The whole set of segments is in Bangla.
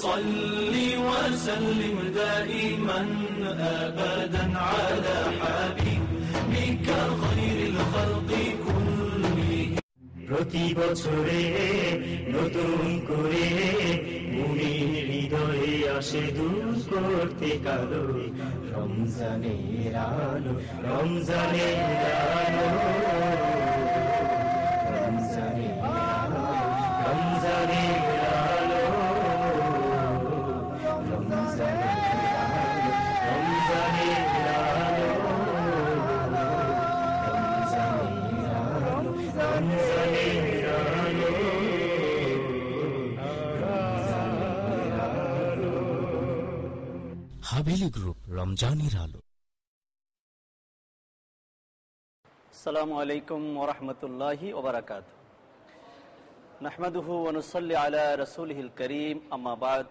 صل وسلم دائما أبدا على حبيبك خير الخلق كلهم প্রতি বছরে নতুন করে মুমিন হৃদয়ে আসে দূর করতে কালো রমজানের আলো, রমজানের আলো, রমজানের আলো, রমজানের আলো, রমজানের আলো, রমজানের আলো, রমজানের আলো, হাভেলি গ্রুপ, রমজানের আলো। আসসালামু আলাইকুম ওয়া রাহমাতুল্লাহি ওয়া বারাকাতুহু। নাহমাদুহু ওয়া নুসাল্লি আলা রাসূলিহিল কারীম, আম্মা বা'দ।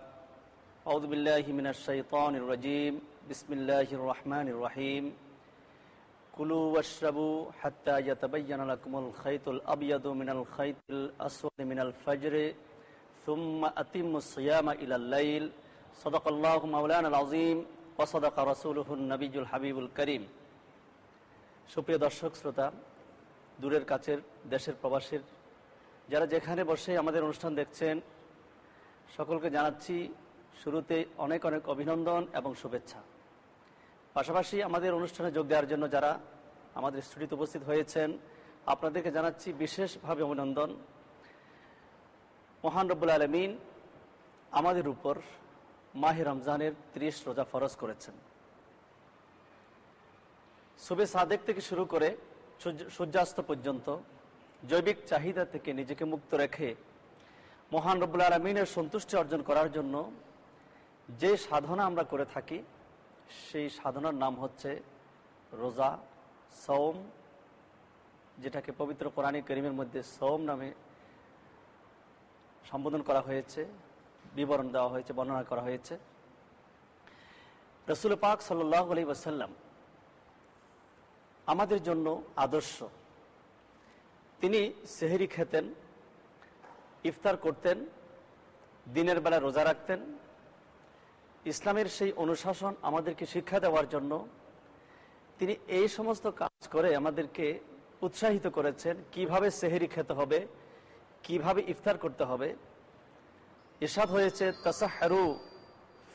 আউযু বিল্লাহি মিনাশ শাইতানির রাজীম। বিসমিল্লাহির রাহমানির রাহিম। কুলু ওয়াশরাবু হাত্তা ইয়াতাবায়্যানা লাকুমুল খাইতুল আবয়াদু মিনাল খাইতিল আসওয়াদি মিনাল ফাজরি সুম্মা আতিম্মুস সিয়ামা ইলাল লাইল। সাদাকাল্লাহু মাওলানাল আযীম ওয়া সাদাকা রাসূলুহুন নবিয়্যুল হাবিবুল কারীম। সুপ্রিয় দর্শক শ্রোতা, দূরের কাছের, দেশের প্রবাসীর, যারা যেখানে বসে আমাদের অনুষ্ঠান দেখছেন, সকলকে জানাচ্ছি শুরুতে অনেক অনেক অভিনন্দন এবং শুভেচ্ছা। পাশাপাশি আমাদের অনুষ্ঠানে যোগ দেওয়ার জন্য যারা আমাদের স্টুডিওতে উপস্থিত হয়েছেন, আপনাদেরকে জানাচ্ছি বিশেষভাবে অভিনন্দন। মহান রব্বুল আলামিন আমাদের উপর মাহে রমজানের 30 রোজা ফরজ করেছেন। সুবে সাদেক থেকে শুরু করে সূর্যাস্ত পর্যন্ত জৈবিক চাহিদা থেকে নিজেকে মুক্ত রেখে মহান রব্বুল আলামিনের সন্তুষ্টি অর্জন করার জন্য যে সাধনা আমরা করে থাকি, সেই সাধনার নাম হচ্ছে রোজা, সওম, যেটাকে পবিত্র কোরআন কারীমের মধ্যে সওম নামে সম্বোধন করা হয়েছে, বিবরণ দেওয়া হয়েছে, বর্ণনা করা হয়েছে। রাসূল পাক সাল্লাল্লাহু আলাইহি ওয়াসাল্লাম আমাদের জন্য আদর্শ। তিনি সেহরি খেতেন, ইফতার করতেন, দিনের বেলা রোজা রাখতেন। ইসলামের সেই অনুশাসন আমাদেরকে শিক্ষা দেওয়ার জন্য তিনি এই সমস্ত কাজ করে আমাদেরকে উৎসাহিত করেছেন কিভাবে সেহরি খেতে হবে, কিভাবে ইফতার করতে হবে। ইরশাদ হয়েছে, তাসাহহারু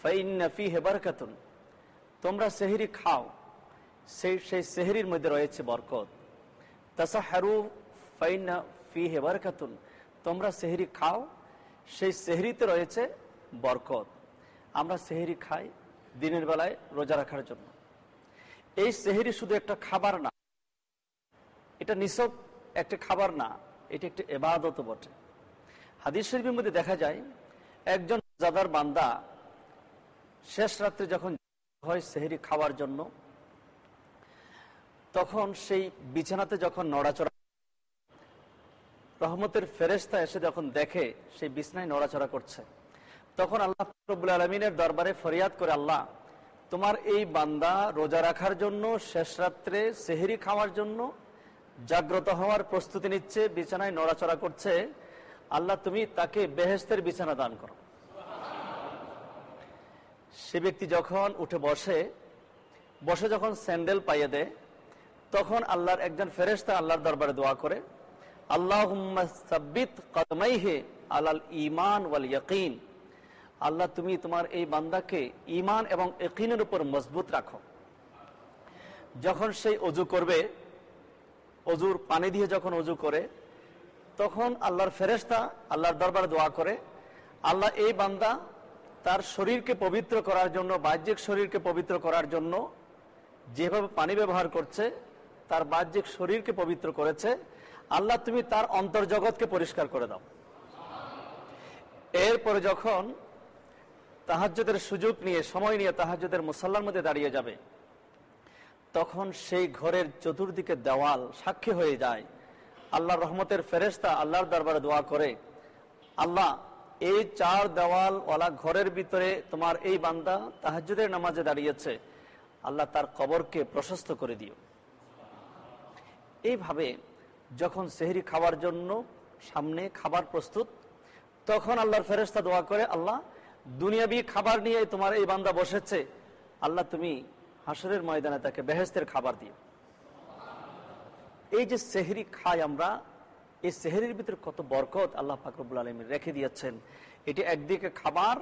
ফাইন্না ফীহি বারাকাতুন, তোমরা সেহরি খাও, সেই সেহরির মধ্যে রয়েছে বরকত। তাসাহহারু ফাইন্না ফীহি বারাকাতুন, তোমরা সেহরি খাও, সেই সেহরিতে রয়েছে বরকত। আমরা সেহরি খাই দিনের বেলায় রোজা রাখার জন্য। এই সেহরি শুধু একটা খাবার না, এটা নিছক একটা খাবার না, এটা একটা ইবাদত বটে। হাদিস শরীফের মধ্যে দেখা যায়, একজন রোজাদার বান্দা শেষ রাত্রে যখন হয় সেহরি খাওয়ার জন্য, তখন সেই বিছানাতে যখন নড়াচড়া, রহমতের ফেরেশতা এসে যখন দেখে সেই বিছানায় নড়াচড়া করছে, তখন আল্লাহ রাব্বুল আলামিনের দরবারে ফরিয়াদ করে, আল্লাহ, তোমার এই বান্দা রোজা রাখার জন্য, শেষ রাত্রে সেহরি খাওয়ার জন্য জাগ্রত হওয়ার প্রস্তুতি নিচ্ছে, বিছানায় নড়াচড়া করছে, আল্লাহ তুমি তাকে বেহেশতের বিছানা দান করো। সে ব্যক্তি যখন উঠে বসে যখন স্যান্ডেল পাইয়ে দেয়, তখন আল্লাহর একজন ফেরেশতা আল্লাহর দরবারে দোয়া করে, আল্লাহুম্মা সাব্বিত কদমাইহি আলাল ঈমান ওয়াল ইয়াকিন, আল্লাহ তুমি তোমার এই বান্দাকে ঈমান এবং ইয়াকিনের উপর মজবুত রাখো। যখন সেই ওযু করবে, ওযুর পানি দিয়ে যখন ওযু করে, তখন আল্লাহর ফেরেশতা আল্লাহর দরবারে দোয়া করে, আল্লাহ এই বান্দা তার শরীরকে পবিত্র করার জন্য, বাহ্যিক শরীরকে পবিত্র করার জন্য যেভাবে পানি ব্যবহার করছে, তার বাহ্যিক শরীরকে পবিত্র করেছে, আল্লাহ তুমি তার অন্তর্জগৎকে পরিষ্কার করে দাও। এরপরে যখন তাহাজ্জুদের সুযোগ নিয়ে, সময় নিয়ে তাহাজ্জুদের মুসাল্লার মধ্যে দাঁড়িয়ে যাবে, তখন সেই ঘরের চতুর্দিকে দেওয়াল সাক্ষী হয়ে যায়। আল্লাহর রহমতের ফেরেশতা আল্লাহর দরবারে দোয়া করে, আল্লাহ এই 4 দেওয়াল ওয়ালা ঘরের ভিতরে তোমার এই বান্দা তাহাজ্জুদের নামাজে দাঁড়িয়েছে, আল্লাহ তার কবরকে প্রশস্ত করে দিও। এইভাবে যখন সেহরি খাওয়ার জন্য সামনে খাবার প্রস্তুত, তখন আল্লাহর ফেরেশতা দোয়া করে, আল্লাহ দুনিয়াবি খাবার নিয়ে তোমার এই বান্দা বসেছে, আল্লাহ তুমি হাসরের ময়দানে তাকে বেহেশতের খাবার দিও। এই যে সেহরি খাই আমরা, এই সেহরির ভিতরে কত বরকত আল্লাহ পাক রব্বুল আলামিন রেখে দিয়েছেন। এটি একদিকে খাবার,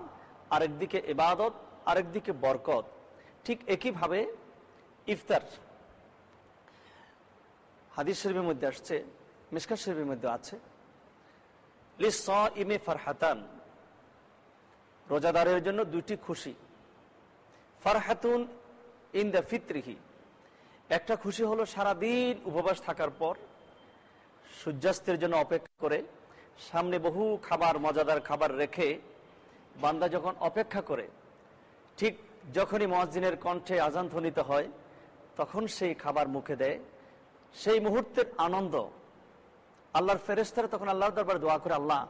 আরেকদিকে ইবাদত, আরেকদিকে বরকত। ঠিক একইভাবে ইফতার, হাদিস শরীফের মধ্যে আসছে, মিশকাত শরীফের মধ্যে আছে, লিস-সাইমি ফারহাতান, রোজাদারের জন্য দুটি খুশি। ফারহাতুন ইনদা ফিত্রিহি, একটা খুশি হলো সারাদিন উপবাস থাকার পর সূর্যাস্তের জন্য অপেক্ষা করে, সামনে বহু খাবার, মজাদার খাবার রেখে বান্দা যখন অপেক্ষা করে, ঠিক যখনই মুয়াজ্জিনের কণ্ঠে আযান ধ্বনিত হয় তখন সেই খাবার মুখে দেয়, সেই মুহূর্তের আনন্দ। আল্লাহর ফেরেশতারা তখন আল্লাহর দরবারে দোয়া করে, আল্লাহ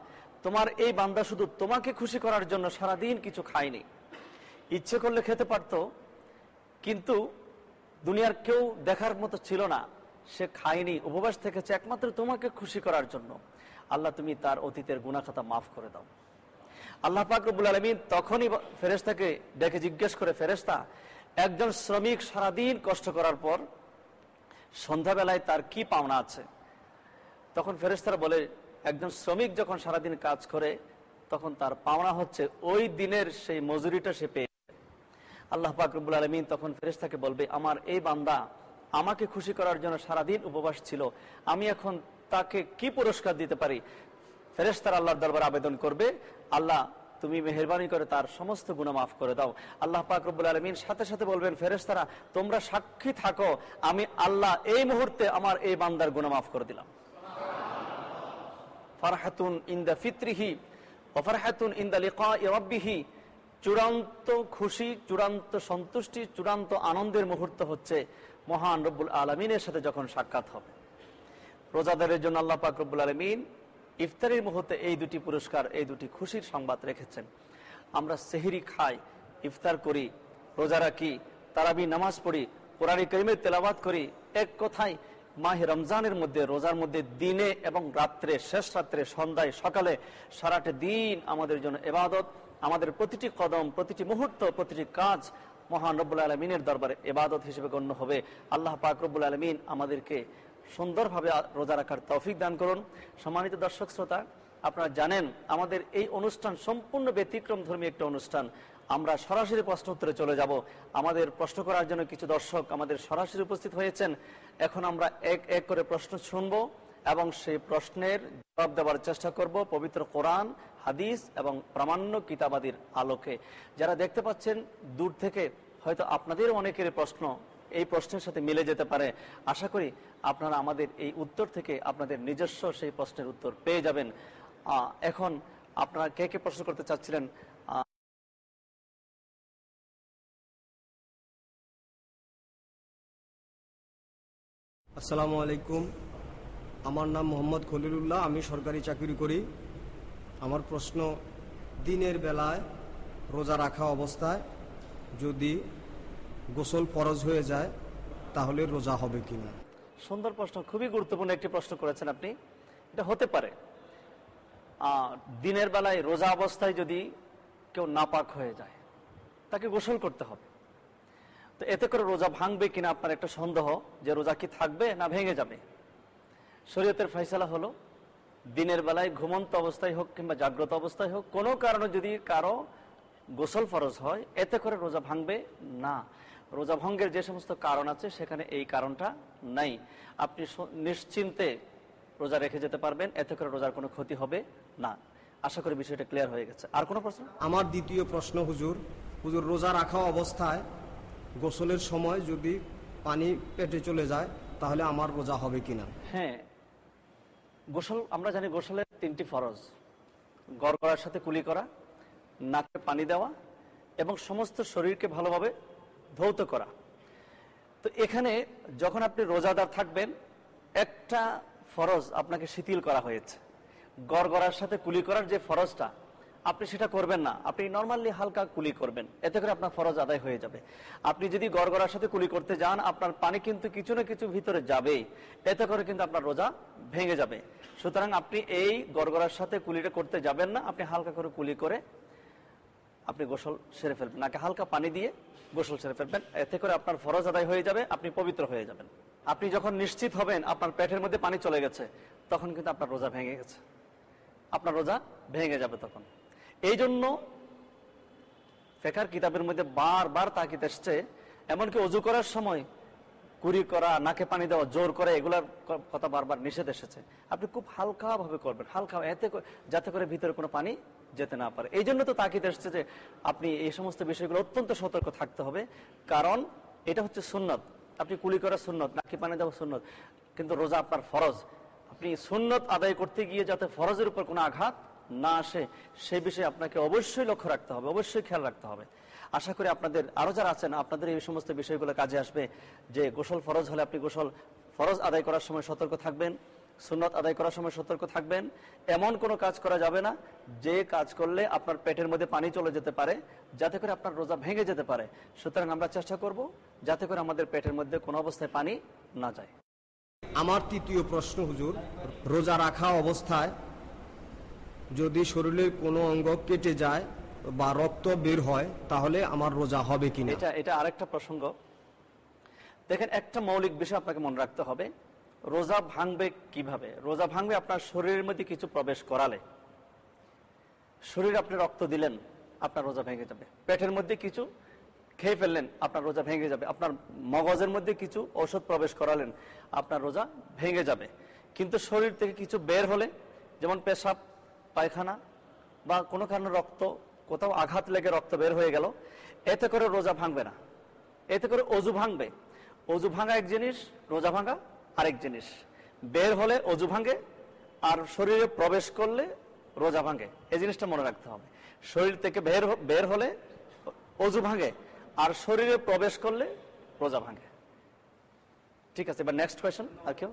তোমার এই বান্দা শুধু তোমাকে খুশি করার জন্য সারাদিন কিছু খায়নি, ইচ্ছে করলে খেতে পারত, কিন্তু দুনিয়ার কেউ দেখার মতো ছিল না, সে খায়নি, উপবাস থেকেছে একমাত্র তোমাকে খুশি করার জন্য। আল্লাহ তুমি তার অতীতের গুনাহ খাতা মাফ করে দাও। আল্লাহ পাক রব্বুল আলামিন তখনই ফেরেশতাকে ডেকে জিজ্ঞেস করে, ফেরেশতা, একজন শ্রমিক সারাদিন কষ্ট করার পর সন্ধ্যাবেলায় তার কি পাওনা আছে? তখন ফেরেশতারা বলে, একজন শ্রমিক যখন সারাদিন কাজ করে তখন তার পাওনা হচ্ছে ওই দিনের সেই মজুরিটা সে পেয়ে। আল্লাহ পাক রব্বুল আলামিন তখন ফেরেশতাকে বলবে, আমার এই বান্দা আমাকে খুশি করার জন্য সারাদিন উপবাস ছিল, আমি এখন তাকে কি পুরস্কার দিতে পারি? ফেরেশতারা আল্লাহর দরবারে আবেদন করবে, আল্লাহ তুমি মেহেরবানি করে তার সমস্ত গুনাহ মাফ করে দাও। আল্লাহ পাক রব্বুল আলামিন সাথে সাথে বলবেন, ফেরেশতারা তোমরা সাক্ষী থাকো, আমি আল্লাহ এই মুহূর্তে আমার এই বান্দার গুনাহ মাফ করে দিলাম। ফারহাতুন ইনদা ফিত্রিহি ওয়া ফারহাতুন ইনদা লিকাই রাব্বিহি, চূড়ান্ত খুশি, চূড়ান্ত সন্তুষ্টি, চূড়ান্ত আনন্দের মুহূর্ত হচ্ছে মহান রব্বুল আলামিনের সাথে যখন সাক্ষাৎ হবে। রোজাদারের জন্য আল্লাহ পাক রব্বুল আলামিন ইফতারের মুহূর্তে এই দুটি পুরস্কার, এই দুটি খুশির সংবাদ রেখেছেন। আমরা সেহরি খাই, ইফতার করি, রোজা রাখি, তারাবি নামাজ পড়ি, কোরআন কারীমের তেলাওয়াত করি, এক কথায় মাহে রমজানের মধ্যে, রোজার মধ্যে দিনে এবং রাত্রে, শেষ রাত্রে, সন্ধ্যায়, সকালে, সারাটা দিন আমাদের জন্য ইবাদত। আমাদের প্রতিটি কদম, প্রতিটি মুহূর্ত, প্রতিটি কাজ মহান রব্বুল আলামিনের দরবারে ইবাদত হিসেবে গণ্য হবে। আল্লাহ পাক রব্বুল আলামিন আমাদেরকে সুন্দরভাবে রোজা রাখার তৌফিক দান করুন। সম্মানিত দর্শক শ্রোতা, আপনারা জানেন আমাদের এই অনুষ্ঠান সম্পূর্ণ ব্যতিক্রম ধর্মী একটা অনুষ্ঠান। আমরা সরাসরি প্রশ্ন উত্তরে চলে যাব। আমাদের প্রশ্ন করার জন্য কিছু দর্শক আমাদের সরাসরি উপস্থিত হয়েছেন। এখন আমরা এক এক করে প্রশ্ন শুনব এবং সেই প্রশ্নের জবাব দেওয়ার চেষ্টা করব পবিত্র কোরআন, হাদিস এবং প্রামাণ্য কিতাবাদির আলোকে। যারা দেখতে পাচ্ছেন দূর থেকে, হয়তো আপনাদের অনেকের প্রশ্ন এই প্রশ্নের সাথে মিলে যেতে পারে। আশা করি আপনারা আমাদের এই উত্তর থেকে আপনাদের নিজস্ব সেই প্রশ্নের উত্তর পেয়ে যাবেন। এখন আপনারা কে কে প্রশ্ন করতে চাচ্ছিলেন? আসসালামু আলাইকুম, আমার নাম মোহাম্মদ খলিলুল্লাহ, আমি সরকারি চাকরি করি। আমার প্রশ্ন, দিনের বেলায় রোজা রাখা অবস্থায় যদি গোসল ফরজ হয়ে যায় তাহলে রোজা হবে কিনা? সুন্দর প্রশ্ন, খুবই গুরুত্বপূর্ণ একটি প্রশ্ন করেছেন আপনি। এটা হতে পারে দিনের বেলায় রোজা অবস্থায় যদি কেউ নাপাক হয়ে যায়, তাকে গোসল করতে হবে। তো এতে করে রোজা ভাঙবে কিনা আপনার একটা সন্দেহ, যে রোজা কি থাকবে না ভেঙে যাবে। শরীয়তের ফয়সালা হলো, দিনের বেলায় ঘুমন্ত অবস্থায় হোক কিংবা জাগ্রত অবস্থায় হোক, কোনো কারণে যদি কারো গোসল ফরজ হয়, এতে করে রোজা ভাঙবে না। রোজা ভঙ্গের যে সমস্ত কারণ আছে সেখানে এই কারণটা নাই। আপনি নিশ্চিন্তে রোজা রেখে যেতে পারবেন, এতে করে রোজার কোনো ক্ষতি হবে না। আশা করি বিষয়টা ক্লিয়ার হয়ে গেছে। আর কোনো প্রশ্ন? আমার দ্বিতীয় প্রশ্ন, হুজুর রোজা রাখা অবস্থায় গোসলের সময় যদি পানি পেটে চলে যায় তাহলে আমার রোজা হবে কিনা? হ্যাঁ, গোসল আমরা জানি গোসলের 3টি ফরজ: গড়গড়ার সাথে কুলি করা, নাকে পানি দেওয়া এবং সমস্ত শরীরকে ভালোভাবে ধৌত করা। তো এখানে যখন আপনি রোজাদার থাকবেন, একটা ফরজ আপনাকে শিথিল করা হয়েছে। গড়গড়ার সাথে কুলি করার যে ফরজটা, আপনি সেটা করবেন না, আপনি নর্মালি হালকা কুলি করবেন, এতে করে আপনার ফরজ আদায় হয়ে যাবে। আপনি যদি গড়গড়ার সাথে কুলি করতে যান, আপনার পানি কিন্তু কিছু না কিছু ভিতরে যাবে, এতে করে কিন্তু আপনার রোজা ভেঙে যাবে। সুতরাং আপনি এই গড়গড়ার সাথে কুলিটা করতে যাবেন না, আপনি হালকা করে কুলি করে আপনি গোসল সেরে ফেলবেন, নাকে হালকা পানি দিয়ে গোসল সেরে ফেলবেন। এতে করে আপনার ফরজ আদায় হয়ে যাবে, আপনি পবিত্র হয়ে যাবেন। আপনি যখন নিশ্চিত হবেন আপনার পেটের মধ্যে পানি চলে গেছে, তখন কিন্তু আপনার রোজা ভেঙে গেছে, আপনার রোজা ভেঙে যাবে তখন। এই জন্য ফিকহের কিতাবের মধ্যে বারবার তাকিদ এসছে, এমনকি ওযু করার সময় কুরি করা, নাকে পানি দেওয়া, জোর করে, এগুলার কথা বারবার নিষেধ এসেছে। আপনি খুব হালকা ভাবে করবেন, হালকা, যাতে করে ভিতরে কোনো পানি যেতে না পারে। এই জন্য তো তাকিদ এসছে যে আপনি এই সমস্ত বিষয়গুলো অত্যন্ত সতর্ক থাকতে হবে, কারণ এটা হচ্ছে সুন্নত। আপনি কুলি করা সুন্নত, নাকে পানি দেওয়া সুন্নত, কিন্তু রোজা আপনার ফরজ। আপনি সুন্নত আদায় করতে গিয়ে যাতে ফরজের উপর কোনো আঘাত না আসে, সেই বিষয়ে আপনাকে অবশ্যই লক্ষ্য রাখতে হবে, অবশ্যই খেয়াল রাখতে হবে। আশা করি আপনাদের আরো যারা আছেন আপনাদের এই সমস্ত বিষয়গুলো কাজে আসবে, যে গোসল ফরজ হলে আপনি গোসল ফরজ আদায় করার সময় সতর্ক থাকবেন, সুন্নত আদায় করার সময় সতর্ক থাকবেন। এমন কোনো কাজ করা যাবে না যে কাজ করলে আপনার পেটের মধ্যে পানি চলে যেতে পারে, যাতে করে আপনার রোজা ভেঙে যেতে পারে। সুতরাং আমরা চেষ্টা করব যাতে করে আমাদের পেটের মধ্যে কোনো অবস্থায় পানি না যায়। আমার তৃতীয় প্রশ্ন হুজুর, রোজা রাখা অবস্থায় যদি শরীরের কোনো অঙ্গ কেটে যায় বা রক্ত বের হয়, তাহলে আমার রোজা হবে কিনা? এটা আরেকটা প্রসঙ্গ। দেখেন, একটা মৌলিক বিষয় আপনাকে মনে রাখতে হবে, রোজা ভাঙবে কিভাবে? রোজা ভাঙবে আপনার শরীরের মধ্যে কিছু প্রবেশ করালে। শরীরে আপনি রক্ত দিলেন, আপনার রোজা ভেঙে যাবে। পেটের মধ্যে কিছু খেয়ে ফেললেন, আপনার রোজা ভেঙে যাবে। আপনার মগজের মধ্যে কিছু ঔষধ প্রবেশ করালেন, আপনার রোজা ভেঙে যাবে। কিন্তু শরীর থেকে কিছু বের হলে, যেমন পেশাব, পায়খানা বা কোনো কারণে রক্ত, কোথাও আঘাত লেগে রক্ত বের হয়ে গেল, এতে করে রোজা ভাঙবে না। এতে করে অজু ভাঙবে। অজু ভাঙা এক জিনিস, রোজা ভাঙা আরেক জিনিস। বের হলে অজু ভাঙে, আর শরীরে প্রবেশ করলে রোজা ভাঙে। এই জিনিসটা মনে রাখতে হবে। শরীর থেকে বের হলে অজু ভাঙে, আর শরীরে প্রবেশ করলে রোজা ভাঙে। ঠিক আছে, এবার নেক্সট কোয়েশ্চন। আর কেউ?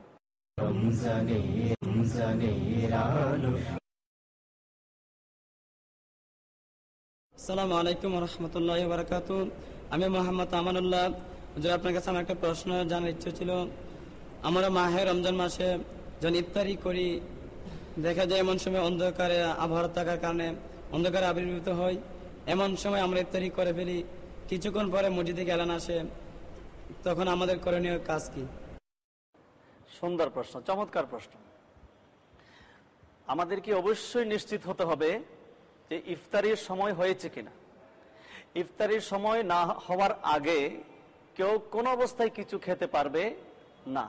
আসসালামু আলাইকুম ওয়া রাহমাতুল্লাহি ওয়া বারাকাতুহু। আমি মোহাম্মদ আমানুল্লাহ। যে আপনার কাছে আমার একটা প্রশ্ন জানার ইচ্ছে ছিল। আমরা মাহে রমজান মাসে যখন ইফতারি করি, দেখা যায় এমন সময় অন্ধকারে আবহাওয়া থাকার কারণে অন্ধকারে আবির্ভূত হয়, এমন সময় আমরা ইফতারি করে ফেলি, কিছুক্ষণ পরে মসজিদে এলান আসে, তখন আমাদের করণীয় কাজ কি? সুন্দর প্রশ্ন, চমৎকার প্রশ্ন। আমাদেরকে অবশ্যই নিশ্চিত হতে হবে যে ইফতারির সময় হয়েছে কিনা। ইফতারির সময় না হওয়ার আগে কেউ কোনো অবস্থায় কিছু খেতে পারবে না।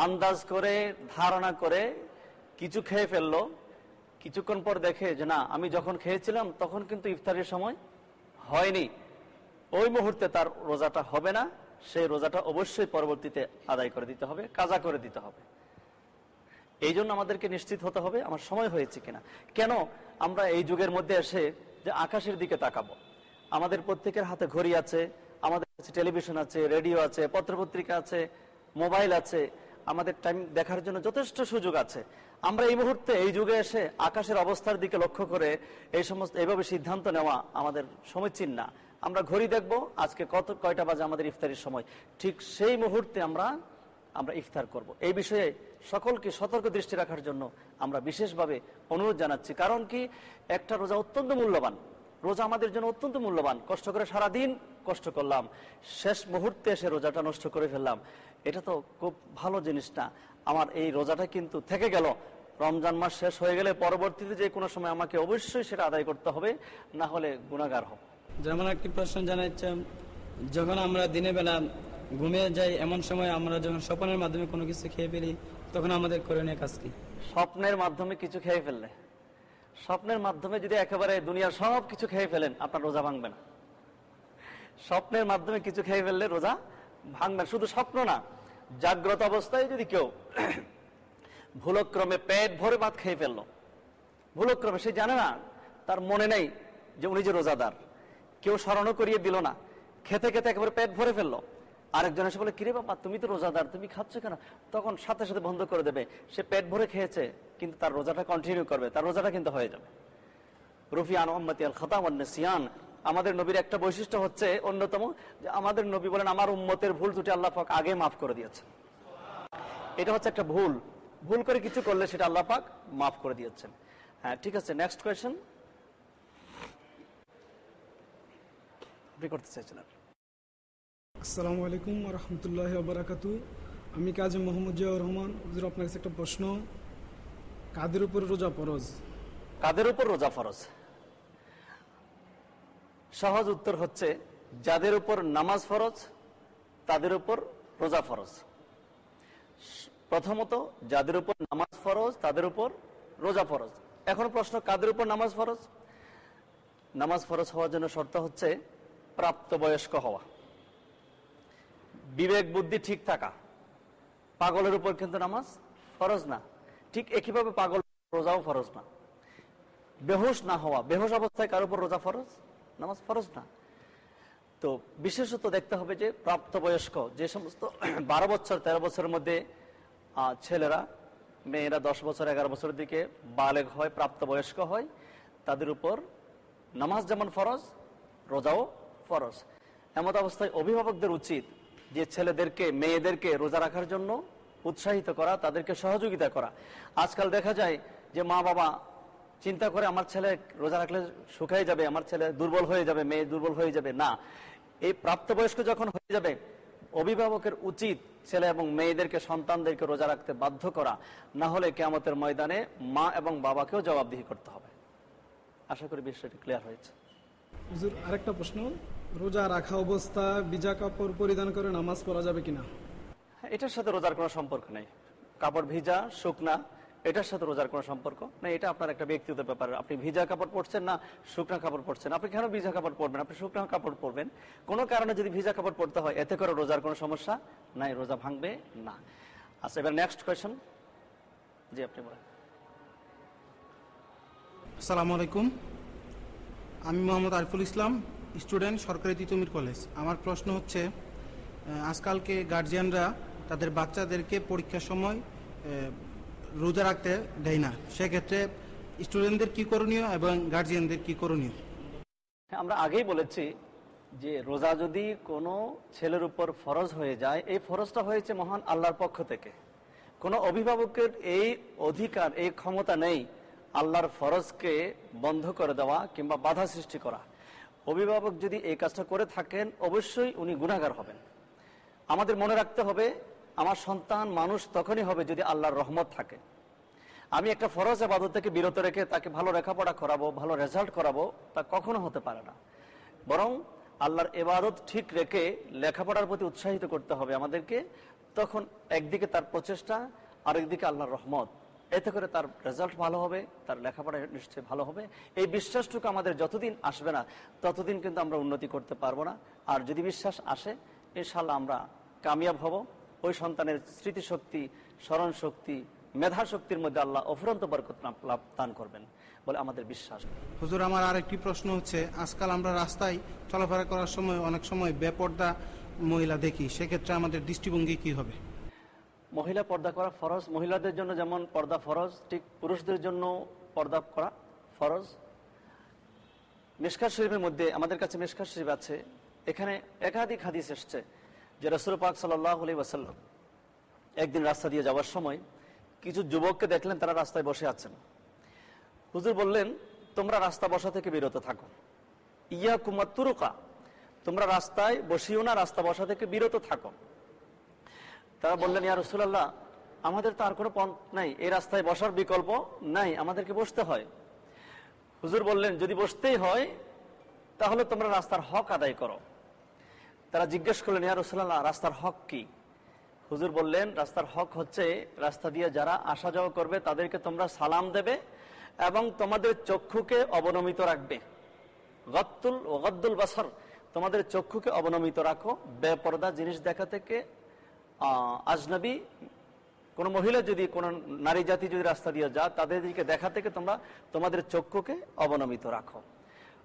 আন্দাজ করে, ধারণা করে কিছু খেয়ে ফেললো, কিছুক্ষণ পর দেখে যে না, আমি যখন খেয়েছিলাম তখন কিন্তু ইফতারির সময় হয়নি, ওই মুহূর্তে তার রোজাটা হবে না। সেই রোজাটা অবশ্যই পরবর্তীতে আদায় করে দিতে হবে, কাজা করে দিতে হবে। এই জন্য আমাদেরকে নিশ্চিত হতে হবে আমার সময় হয়েছে কিনা। কেন আমরা এই যুগের মধ্যে এসে যে আকাশের দিকে তাকাবো? আমাদের প্রত্যেকের হাতে ঘড়ি আছে, আমাদের কাছে টেলিভিশন আছে, রেডিও আছে, পত্রপত্রিকা আছে, মোবাইল আছে, আমাদের টাইম দেখার জন্য যথেষ্ট সুযোগ আছে। আমরা এই মুহূর্তে এই যুগে এসে আকাশের অবস্থার দিকে লক্ষ্য করে এই সমস্ত এইভাবে সিদ্ধান্ত নেওয়া আমাদের সমীচীন না। আমরা ঘড়ি দেখবো আজকে কয়টা বাজে আমাদের ইফতারির সময়, ঠিক সেই মুহূর্তে আমরা ইফতার করব। এই বিষয়ে সকলকে সতর্ক দৃষ্টি রাখার জন্য আমরা বিশেষভাবে অনুরোধ জানাচ্ছি। কারণ কি, একটা রোজা অত্যন্ত মূল্যবান, রোজা আমাদের জন্য অত্যন্ত মূল্যবান। কষ্ট করে সারাদিন কষ্ট করলাম, শেষ মুহূর্তে এসে রোজাটা নষ্ট করে ফেললাম, এটা তো খুব ভালো জিনিস না। আমার এই রোজাটা কিন্তু থেকে গেল, রমজান মাস শেষ হয়ে গেলে পরবর্তীতে যে কোনো সময় আমাকে অবশ্যই সেটা আদায় করতে হবে, না হলে গুনাহগার হব। যেমন একটি প্রশ্ন জানাচ্ছে, যখন আমরা দিনের বেলা ঘুমিয়ে যাই, এমন সময় আমরা যখন স্বপ্নের মাধ্যমে কোনো কিছু খেয়ে ফেলি, তখন আমাদের করণীয় কাজ কি? স্বপ্নের মাধ্যমে কিছু খেয়ে ফেললে, স্বপ্নের মাধ্যমে যদি একেবারে দুনিয়ার সব কিছু খেয়ে ফেলেন, আপনার রোজা ভাঙবে না। স্বপ্নের মাধ্যমে কিছু খেয়ে ফেললে রোজা ভাঙবে না। শুধু স্বপ্ন না, জাগ্রত অবস্থায় যদি কেউ ভুলক্রমে পেট ভরে ভাত খেয়ে ফেললো, ভুলক্রমে, সে জানে না, তার মনে নেই যে উনি যে রোজাদার, কেউ স্মরণও করিয়ে দিল না, খেতে খেতে একেবারে পেট ভরে ফেললো, আরেকজন এসে বলে, কিরে বাবা তুমি তো রোজাদার, তুমি খাচ্ছ কেন? তখন সাথে সাথে বন্ধ করে দেবে। সে পেট ভরে খেয়েছে, কিন্তু তার রোজাটা কন্টিনিউ করবে, তার রোজাটা কিন্তু হয়ে যাবে। রুফি আন উম্মতি আল খাতা ওয়ান নিসিয়ান। আমাদের নবীর একটা বৈশিষ্ট্য হচ্ছে অন্যতম, যে আমাদের নবী বলেন আমার উম্মতের ভুল ত্রুটি আল্লাহ পাক আগে মাফ করে দিয়েছেন। এটা হচ্ছে একটা ভুল করে কিছু করলে সেটা আল্লাহ পাক মাফ করে দিয়েছেন। হ্যাঁ, ঠিক আছে, নেক্সট কোয়েশ্চেন। আপনি করতে চাইছিলেন। আসসালামু আলাইকুম রহমতুল্লাহ বারাকাতু। আমি কাজী মোহাম্মদ জিয়াউর রহমান। হুজুর, আপনার কাছে একটা প্রশ্ন, কাদের উপর রোজা ফরজ? কাদের উপর রোজা ফরজ? সহজ উত্তর হচ্ছে, যাদের উপর নামাজ ফরজ তাদের উপর রোজা ফরজ। প্রথমত, যাদের উপর নামাজ ফরজ তাদের উপর রোজা ফরজ। এখন প্রশ্ন, কাদের উপর নামাজ ফরজ? নামাজ ফরজ হওয়ার জন্য শর্ত হচ্ছে প্রাপ্তবয়স্ক হওয়া, বিবেক বুদ্ধি ঠিক থাকা। পাগলের উপর কিন্তু নামাজ ফরজ না। ঠিক একইভাবে পাগল রোজাও ফরজ না। বেহুশ না হওয়া, বেহুশ অবস্থায় কার উপর রোজা ফরজ? নামাজ ফরজ না। তো বিশেষত দেখতে হবে যে প্রাপ্তবয়স্ক, যে সমস্ত 12 বছর 13 বছরের মধ্যে ছেলেরা, মেয়েরা 10 বছর 11 বছরের দিকে বালেগ হয়, প্রাপ্তবয়স্ক হয়, তাদের উপর নামাজ যেমন ফরজ, রোজাও ফরজ। এমত অবস্থায় অভিভাবকদের উচিত যে ছেলেদেরকে, মেয়েদেরকে রোজা রাখার জন্য উৎসাহিত করা, তাদেরকে সহযোগিতা করা। আজকাল দেখা যায় যে মা বাবা চিন্তা করে আমার ছেলে রোজা রাখলে শুকাই যাবে, আমার ছেলে দুর্বল হয়ে যাবে, মেয়ে দুর্বল হয়ে যাবে। না, এই প্রাপ্তবয়স্ক যখন হয়ে যাবে, অভিভাবকের উচিত ছেলে এবং মেয়েদেরকে, সন্তানদেরকে রোজা রাখতে বাধ্য করা। না হলে কিয়ামতের ময়দানে মা এবং বাবাকেও জবাবদিহি করতে হবে। আশা করি বিষয়টি ক্লিয়ার হয়েছে। হুজুর, আরেকটা প্রশ্ন, রোজা রাখা অবস্থা ভিজা কাপড় পরিধান করে নামাজ পড়া যাবে কিনা? এটার সাথে রোজার কোনো সম্পর্ক নেই। কাপড় ভিজা শুকনা, এটার সাথে রোজার কোনো সম্পর্ক নেই। এটা আপনার একটা ব্যক্তিগত ব্যাপার। আপনি ভিজা কাপড় পরছেন না শুকনা কাপড় পরছেন, আপনি কেন ভিজা কাপড় পরবেন? আপনি শুকনা কাপড় পরবেন। কোনো কারণে যদি ভিজা কাপড় পরতে হয়, এতে করে রোজার কোনো সমস্যা নাই, রোজা ভাঙবে না। আচ্ছা, এবার নেক্সট কোয়েশ্চেন। জি, আপনি বলেন। আসসালামু আলাইকুম, আমি মোহাম্মদ আরিফুল ইসলাম, স্টুডেন্ট, সরকারি তিতুমির কলেজ। আমার প্রশ্ন হচ্ছে, আজকালকে গার্জিয়ানরা তাদের বাচ্চাদেরকে পরীক্ষার সময় রোজা রাখতে দেয় না, সেক্ষেত্রে স্টুডেন্টদের কি করণীয় এবং গার্জিয়ানদের কি করণীয়? আমরা আগেই বলেছি যে রোজা যদি কোনো ছেলের উপর ফরজ হয়ে যায়, এই ফরজটা হয়েছে মহান আল্লাহর পক্ষ থেকে। কোনো অভিভাবকের এই অধিকার, এই ক্ষমতা নেই আল্লাহর ফরজকে বন্ধ করে দেওয়া কিংবা বাধা সৃষ্টি করা। অভিভাবক যদি এই কাজটা করে থাকেন, অবশ্যই উনি গুনাহগার হবেন। আমাদের মনে রাখতে হবে, আমার সন্তান মানুষ তখনই হবে যদি আল্লাহর রহমত থাকে। আমি একটা ফরজ ইবাদত থেকে বিরত রেখে তাকে ভালো লেখাপড়া করাবো, ভালো রেজাল্ট করাবো, তা কখনো হতে পারে না। বরং আল্লাহর ইবাদত ঠিক রেখে লেখাপড়ার প্রতি উৎসাহিত করতে হবে আমাদেরকে। তখন একদিকে তার প্রচেষ্টা, আরেকদিকে আল্লাহর রহমত, এতে করে তার রেজাল্ট ভালো হবে, তার লেখাপড়া নিশ্চয়ই ভালো হবে। এই বিশ্বাসটুকু আমাদের যতদিন আসবে না, ততদিন কিন্তু আমরা উন্নতি করতে পারবো না। আর যদি বিশ্বাস আসে, ইনশাআল্লাহ আমরা কামিয়াব হব। ওই সন্তানের স্মৃতিশক্তি, স্মরণ শক্তি, মেধা শক্তির মধ্যে আল্লাহ অফুরন্ত বরকত দান করবেন বলে আমাদের বিশ্বাস। হুজুর, আমার আরেকটি প্রশ্ন হচ্ছে, আজকাল আমরা রাস্তায় চলাফেরা করার সময় অনেক সময় বেপর্দা মহিলা দেখি, সেক্ষেত্রে আমাদের দৃষ্টিভঙ্গি কি হবে? মহিলা পর্দা করা ফরজ। মহিলাদের জন্য যেমন পর্দা ফরজ, ঠিক পুরুষদের জন্য পর্দা করা ফরজ। মিশকাত শরীফের মধ্যে, আমাদের কাছে মিশকাত শরীফ আছে, এখানে একাধিক হাদিস এসছে যে রাসূল পাক সাল্লাল্লাহু আলাইহি ওয়াসাল্লাম একদিন রাস্তা দিয়ে যাওয়ার সময় কিছু যুবককে দেখলেন, তারা রাস্তায় বসে আছেন। হুজুর বললেন, তোমরা রাস্তা বসা থেকে বিরত থাকো। ইয়াকুমা তুরুকা, তোমরা রাস্তায় বসিও না, রাস্তা বসা থেকে বিরত থাকো। তারা বললেন, ইয়া রাসূলুল্লাহ, আমাদের তো আর কোনো পথ নাই, এই রাস্তায় বসার বিকল্প নাই, আমাদেরকে বসতে হয়। হুজুর বললেন, যদি বসতেই হয় তাহলে তোমরা রাস্তার হক আদায় করো। তারা জিজ্ঞেস করলেন, ইয়া রাসূলুল্লাহ, রাস্তার হক কি? হুজুর বললেন, রাস্তার হক হচ্ছে, রাস্তা দিয়ে যারা আসা যাওয়া করবে তাদেরকে তোমরা সালাম দেবে এবং তোমাদের চক্ষুকে অবনমিত রাখবে। গদ্দুল বাসর, তোমাদের চক্ষুকে অবনমিত রাখো বেপরদা জিনিস দেখা থেকে। আজনবী কোন মহিলা যদি, কোন নারী জাতি যদি রাস্তা দিয়ে যায়, তাদেরকে দেখা থেকে তোমরা তোমাদের চক্ষুকে অবনমিত রাখো।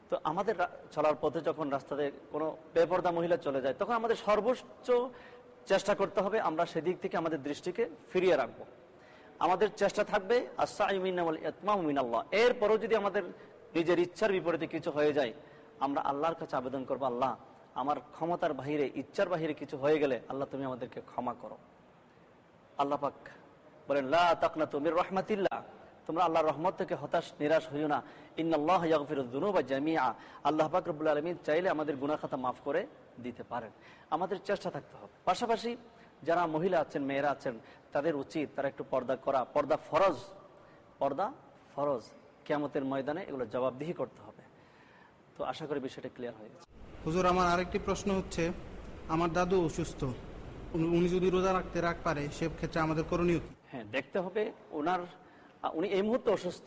তো আমাদের চলার পথে যখন রাস্তাতে কোনো বেপরদা মহিলা চলে যায়, তখন আমাদের সর্বোচ্চ চেষ্টা করতে হবে আমরা সেদিক থেকে আমাদের দৃষ্টিকে ফিরিয়ে রাখবো। আমাদের চেষ্টা থাকবে আল্লাহ। এরপরও যদি আমাদের নিজের ইচ্ছার বিপরীতে কিছু হয়ে যায়, আমরা আল্লাহর কাছে আবেদন করবো, আল্লাহ, আমার ক্ষমতার বাহিরে, ইচ্ছার বাহিরে কিছু হয়ে গেলে আল্লাহ তুমি আমাদেরকে ক্ষমা করো। আল্লাহ পাক বলেন, লা তাকনাতু মির রাহমাতিল্লাহ, তোমরা আল্লাহর রহমত থেকে হতাশ নিরাশ হইও না। ইন্নাল্লাহ ইয়াগফিরুয যুনুবা জামিআ, আল্লাহ পাক রব্বুল আলামিন চাইলে আমাদের গুনাহ খাতা মাফ করে দিতে পারেন। আমাদের চেষ্টা থাকতে হবে। পাশাপাশি যারা মহিলা আছেন, মেয়েরা আছেন, তাদের উচিত তারা একটু পর্দা করা। পর্দা ফরজ, পর্দা ফরজ, কিয়ামতের ময়দানে এগুলো জবাবদিহি করতে হবে। তো আশা করি বিষয়টা ক্লিয়ার হয়ে গেছে। হুজুর, আমার আরেকটি প্রশ্ন হচ্ছে, আমার দাদু অসুস্থ, উনি যদি রোজা রাখ পারে সেক্ষেত্রে আমাদের করণীয় কি? হ্যাঁ, দেখতে হবে উনি এই মুহূর্তে অসুস্থ,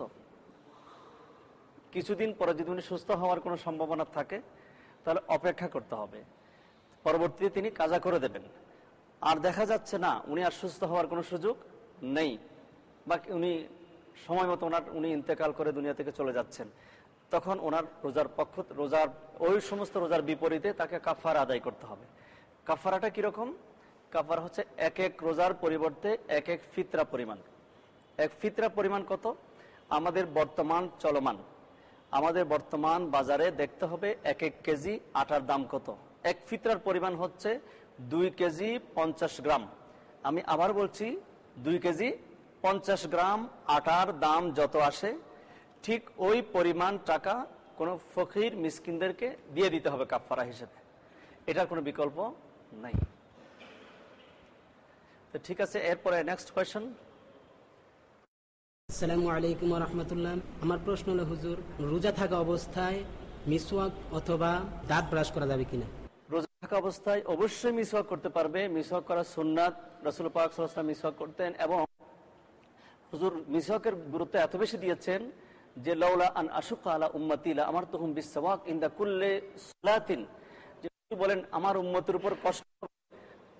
কিছুদিন পরে যদি উনি সুস্থ হওয়ার কোনো সম্ভাবনা থাকে তাহলে অপেক্ষা করতে হবে, পরবর্তীতে তিনি কাজা করে দেবেন। আর দেখা যাচ্ছে না উনি আর সুস্থ হওয়ার কোনো সুযোগ নেই, বা উনি সময় মতো উনি ইন্তেকাল করে দুনিয়া থেকে চলে যাচ্ছেন, তখন ওনার রোজার ওই সমস্ত রোজার বিপরীতে তাকে কাফারা আদায় করতে হবে। কাফারাটা কিরকম? কাফারা হচ্ছে এক এক রোজার পরিবর্তে এক এক ফিতরা পরিমাণ। এক ফিতরা পরিমাণ কত? আমাদের বর্তমান বাজারে দেখতে হবে 1 কেজি আটার দাম কত। এক ফিতরার পরিমাণ হচ্ছে 2 কেজি 50 গ্রাম। আমি আবার বলছি, 2 কেজি 50 গ্রাম আটার দাম যত আসে, ঠিক ওই পরিমাণ টাকা কোনো ফকির মিসকিনদেরকে দিয়ে দিতে হবে কাফারা হিসেবে। এটার কোনো বিকল্প নাই। তো ঠিক আছে, এরপরে নেক্সট কোয়েশ্চন। আসসালামু আলাইকুম ওয়া রাহমাতুল্লাহ। আমার প্রশ্ন হলো হুজুর, রোজা থাকা অবস্থায় মিসওয়াক অথবা দাঁত ব্রাশ করা যাবে কিনা? রোজা থাকা অবস্থায় অবশ্যই মিসওয়াক করতে পারবে। মিসওয়াক করা সুন্নাত, রাসূল পাক সাল্লাল্লাহু আলাইহি ওয়াসাল্লাম মিসওয়াক করতেন, এবং হুজুর মিসওয়াকের গুরুত্ব এত বেশি দিয়েছেন যে লাউলা আন আশুক্কা আলা উম্মতি লা আমারতুহুম বিসওয়াক ইনদা কুল্লি সালাতিন, যে বলেন আমার উম্মতের উপর কষ্ট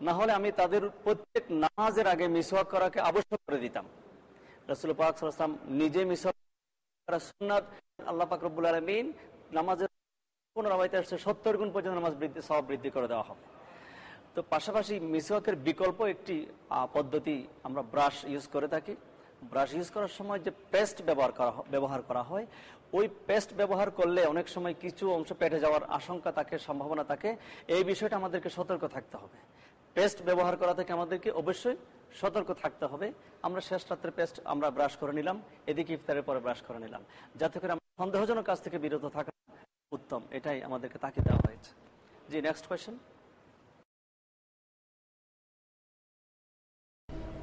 না হলে আমি তাদের প্রত্যেক নামাজের আগে মিসওয়াক করাকে আবশ্যক করে দিতাম। রাসূল পাক সাল্লাল্লাহু আলাইহি ওয়াসাল্লাম নিজে মিসওয়াক করা সুন্নাত। আল্লাহ পাক রব্বুল আলামিন নামাজের পুনরাবৃত্তি আসছে 70 গুণ পর্যন্ত নামাজ সওয়াব বৃদ্ধি করে দেওয়া হবে। তো পাশাপাশি মিসওয়াকের বিকল্প একটি পদ্ধতি আমরা ব্রাশ ইউজ করে থাকি। ব্রাশ ইউজ করার সময় যে পেস্ট ব্যবহার করা হয়, ওই পেস্ট ব্যবহার করলে অনেক সময় কিছু অংশ পেটে যাওয়ার আশঙ্কা থাকে, সম্ভাবনা থাকে। এই বিষয়টা আমাদেরকে সতর্ক থাকতে হবে। পেস্ট ব্যবহার করা থেকে আমাদেরকে অবশ্যই সতর্ক থাকতে হবে। আমরা শেষ রাত্রে পেস্ট আমরা ব্রাশ করে নিলাম, এদিকে ইফতারের পরে ব্রাশ করে নিলাম, যাতে করে আমরা সন্দেহজনক কাজ থেকে বিরত থাকা উত্তম। এটাই আমাদেরকে তাকিয়ে দেওয়া হয়েছে। জি, নেক্সট কোয়েশ্চেন।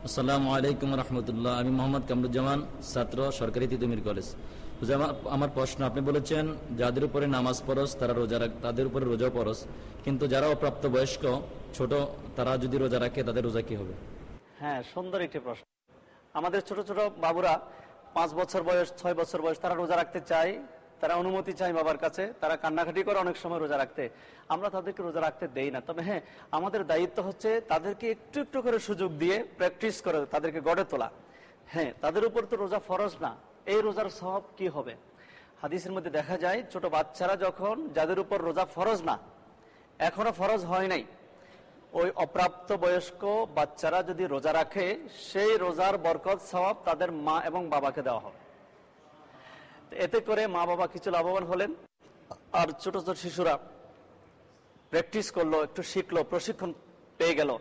আসসালামু আলাইকুম রহমতুল্লাহ। আমি মোহাম্মদ কামরুজ্জামান, ছাত্র, সরকারি তিতুমির কলেজ। আমার প্রশ্ন, আপনি বলেছেন যাদের উপরে নামাজ ফরজ তাদের উপরে রোজা ফরজ, কিন্তু যারা অপ্রাপ্ত বয়স্ক ছোট তারা যদি রোজা রাখে তাদের রোজা কি হবে? হ্যাঁ, সুন্দর একটি প্রশ্ন। আমাদের ছোট ছোট বাবুরা 5 বছর বয়স, 6 বছর বয়স, তারা রোজা রাখতে চায়, তারা অনুমতি চায় বাবার কাছে, তারা কান্নাকাটি করে অনেক সময় রোজা রাখতে। আমরা তাদেরকে রোজা রাখতে দেই না। তবে হ্যাঁ, আমাদের দায়িত্ব হচ্ছে তাদেরকে একটু একটু করে সুযোগ দিয়ে প্র্যাকটিস করে তাদেরকে গড়ে তোলা। হ্যাঁ, তাদের উপর তো রোজা ফরজ না, এই রোজার সওয়াব কি হবে? হাদিসের মধ্যে দেখা যায় ছোট বাচ্চারা যখন, যাদের উপর রোজা ফরজ না, এখনো ফরজ হয় নাই, ওই অপ্রাপ্ত বয়স্ক বাচ্চারা যদি রোজা রাখে, সেই রোজার বরকত সওয়াব তাদের মা এবং বাবাকে দেওয়া হবে। এতে করে মা বাবা কিছু লাভবান হলেন, আর ছোট ছোট শিশুরা প্র্যাকটিস করলো, একটু শিখলো, প্রশিক্ষণ পেয়ে গেল।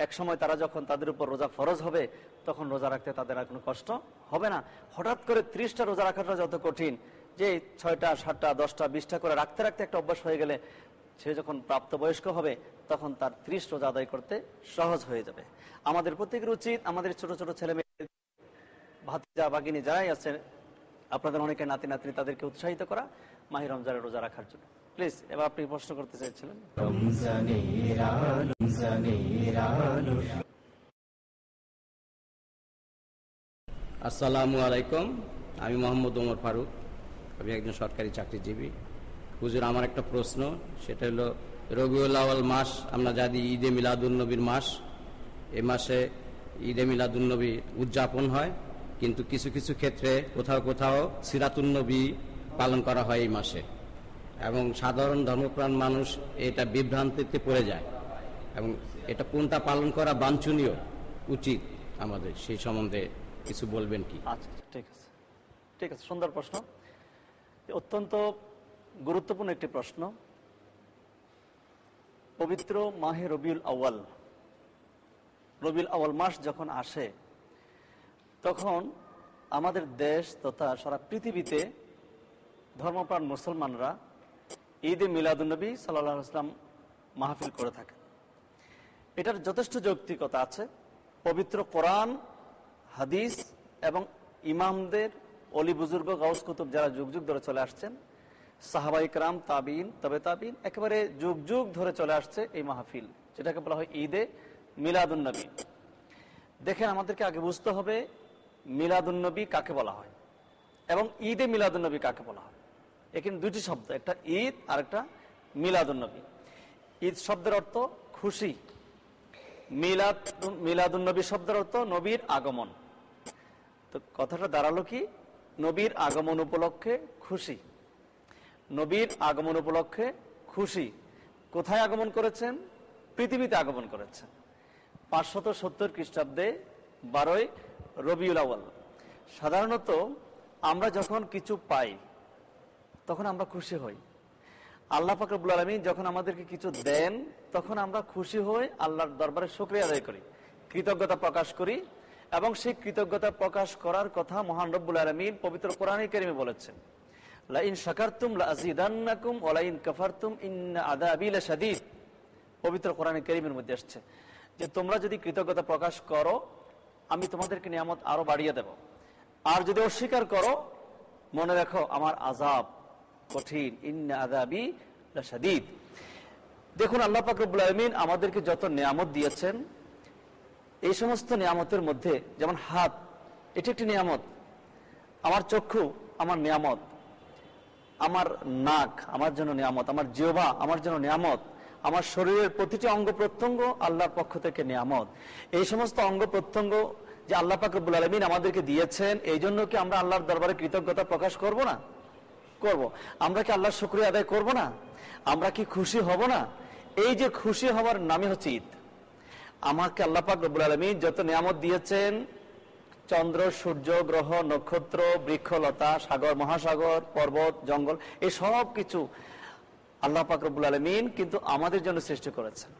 এক সময় তারা যখন তাদের উপর রোজা ফরজ হবে, তখন রোজা রাখতে তাদের আর কোনো কষ্ট হবে না। হঠাৎ করে 30টা রোজা রাখাটা যত কঠিন, যে 6টা 7টা 10টা 20টা করে রাখতে রাখতে একটা অভ্যাস হয়ে গেলে, সে যখন প্রাপ্তবয়স্ক হবে তখন তার 30 রোজা আদায় করতে সহজ হয়ে যাবে। আমাদের প্রত্যেকের উচিত আমাদের ছোট ছোট ছেলে মেয়ে, ভাতিজা ভাগিনী যারাই আছেন, আপনাদের অনেকে নাতি নাতনি, তাদেরকে উৎসাহিত করা মাহে রমজানের রোজা রাখার জন্য। প্লিজ, এবার আপনি প্রশ্ন করতে চাইছিলেন। আসসালামু আলাইকুম। আমি মোহাম্মদ ওমর ফারুক, আমি একজন সরকারি চাকরিজীবী। হুজুর, আমার একটা প্রশ্ন, সেটা হলো রবিউল আউয়াল মাস আমরা জানি ঈদে মিলাদুন্নবীর মাস। এ মাসে ঈদে মিলাদুন্নবী উদযাপন হয়, কিন্তু কিছু কিছু ক্ষেত্রে কোথাও কোথাও সিরাতুন্নবী পালন করা হয় এই মাসে, এবং সাধারণ ধর্মপ্রাণ মানুষ এটা বিভ্রান্তিতে পড়ে যায়, এবং এটা কোনটা পালন করা বাঞ্ছনীয় উচিত আমাদের, সেই সম্বন্ধে কিছু বলবেন কি? আচ্ছা, ঠিক আছে, ঠিক আছে, সুন্দর প্রশ্ন, অত্যন্ত গুরুত্বপূর্ণ একটি প্রশ্ন। পবিত্র মাহে রবিউল আউয়াল মাস যখন আসে, তখন আমাদের দেশ তথা সারা পৃথিবীতে ধর্মপ্রাণ মুসলমানরা ঈদে মিলাদুন্নবী সাল্লাল্লাহু আলাইহি ওয়াসাল্লাম মাহফিল করে থাকে। এটার যথেষ্ট যৌক্তিকতা আছে। পবিত্র কোরআন, হাদিস এবং ইমামদের, অলি বুজুর্গ, গাউস কুতুব যারা যুগ যুগ ধরে চলে আসছেন, সাহাবা ইকরাম, তাবিন, তবে তাবিন, একেবারে যুগ যুগ ধরে চলে আসছে এই মাহফিল, যেটাকে বলা হয় ঈদে মিলাদুন্নবী। দেখেন, আমাদেরকে আগে বুঝতে হবে মিলাদুন্নবী কাকে বলা হয় এবং ঈদে মিলাদুন্নবী কাকে বলা হয়। এখানে দুটি শব্দ, একটা ঈদ আর একটা মিলাদুন্নবী। ঈদ শব্দের অর্থ খুশি, মিলাদুন্নবী শব্দের অর্থ নবীর আগমন। তো কথাটা দাঁড়ালো কি, নবীর আগমন উপলক্ষে খুশি। নবীর আগমন উপলক্ষে খুশি। কোথায় আগমন করেছেন? পৃথিবীতে আগমন করেছেন 570 খ্রিস্টাব্দে 12ই রবিউল আউয়াল। সাধারণত আমরা যখন কিছু পাই তখন আমরা খুশি হই। আল্লাহ পাক রব্বুল আলামিন যখন আমাদেরকে কিছু দেন তখন আমরা খুশি হই, আল্লাহর দরবারে শুকরিয়া আদায় করি, কৃতজ্ঞতা প্রকাশ করি। এবং সেই কৃতজ্ঞতা প্রকাশ করার কথা মহান রব্বুল আলামিন পবিত্র কোরআনে কারিমে বলেছেন, লা ইন শাকারতুম লা আযীদান্নাকুম ওয়া লা ইন কাফারতুম ইন্না আযাবি লাশাদীদ। পবিত্র কোরআনে কারিমের মধ্যে আসছে যে তোমরা যদি কৃতজ্ঞতা প্রকাশ করো আমি তোমাদেরকে নিয়ামত আরো বাড়িয়ে দেব, আর যদি অস্বীকার করো মনে রাখো আমার আযাব কঠিন, ইন্না আযাবি লাশাদীদ। দেখুন, আল্লাহ পাক রব্বুল আলামিন আমাদেরকে যত নিয়ামত দিয়েছেন, এই সমস্ত নিয়ামতের মধ্যে যেমন হাত, এটি একটি নিয়ামত। আমার চক্ষু আমার নিয়ামত, আমার নাক আমার জন্য নিয়ামত, আমার জিহ্বা আমার জন্য নিয়ামত, আমার শরীরের প্রতিটি অঙ্গ প্রত্যঙ্গ আল্লাহর পক্ষ থেকে নিয়ামত। এই সমস্ত অঙ্গ প্রত্যঙ্গ যে আল্লাহ পাক রব্বুল আলামিন আমাদেরকে দিয়েছেন, এই জন্য কি আমরা আল্লাহর দরবারে কৃতজ্ঞতা প্রকাশ করব না? করব। আমরা কি আল্লাহর শুকরিয়া আদায় করব না? আমরা কি খুশি হব না? এই যে খুশি হওয়ার নামই হচ্ছে ঈদ। আমাকে আল্লাহ পাক রব্বুল আলামিন যত নিয়ামত দিয়েছেন, চন্দ্র, সূর্য, গ্রহ, নক্ষত্র, বৃক্ষলতা, সাগর, মহাসাগর, পর্বত, জঙ্গল, এই সব কিছু আল্লাহ পাক রব্বুল আলামিন কিন্তু আমাদের জন্য সৃষ্টি করেছেন।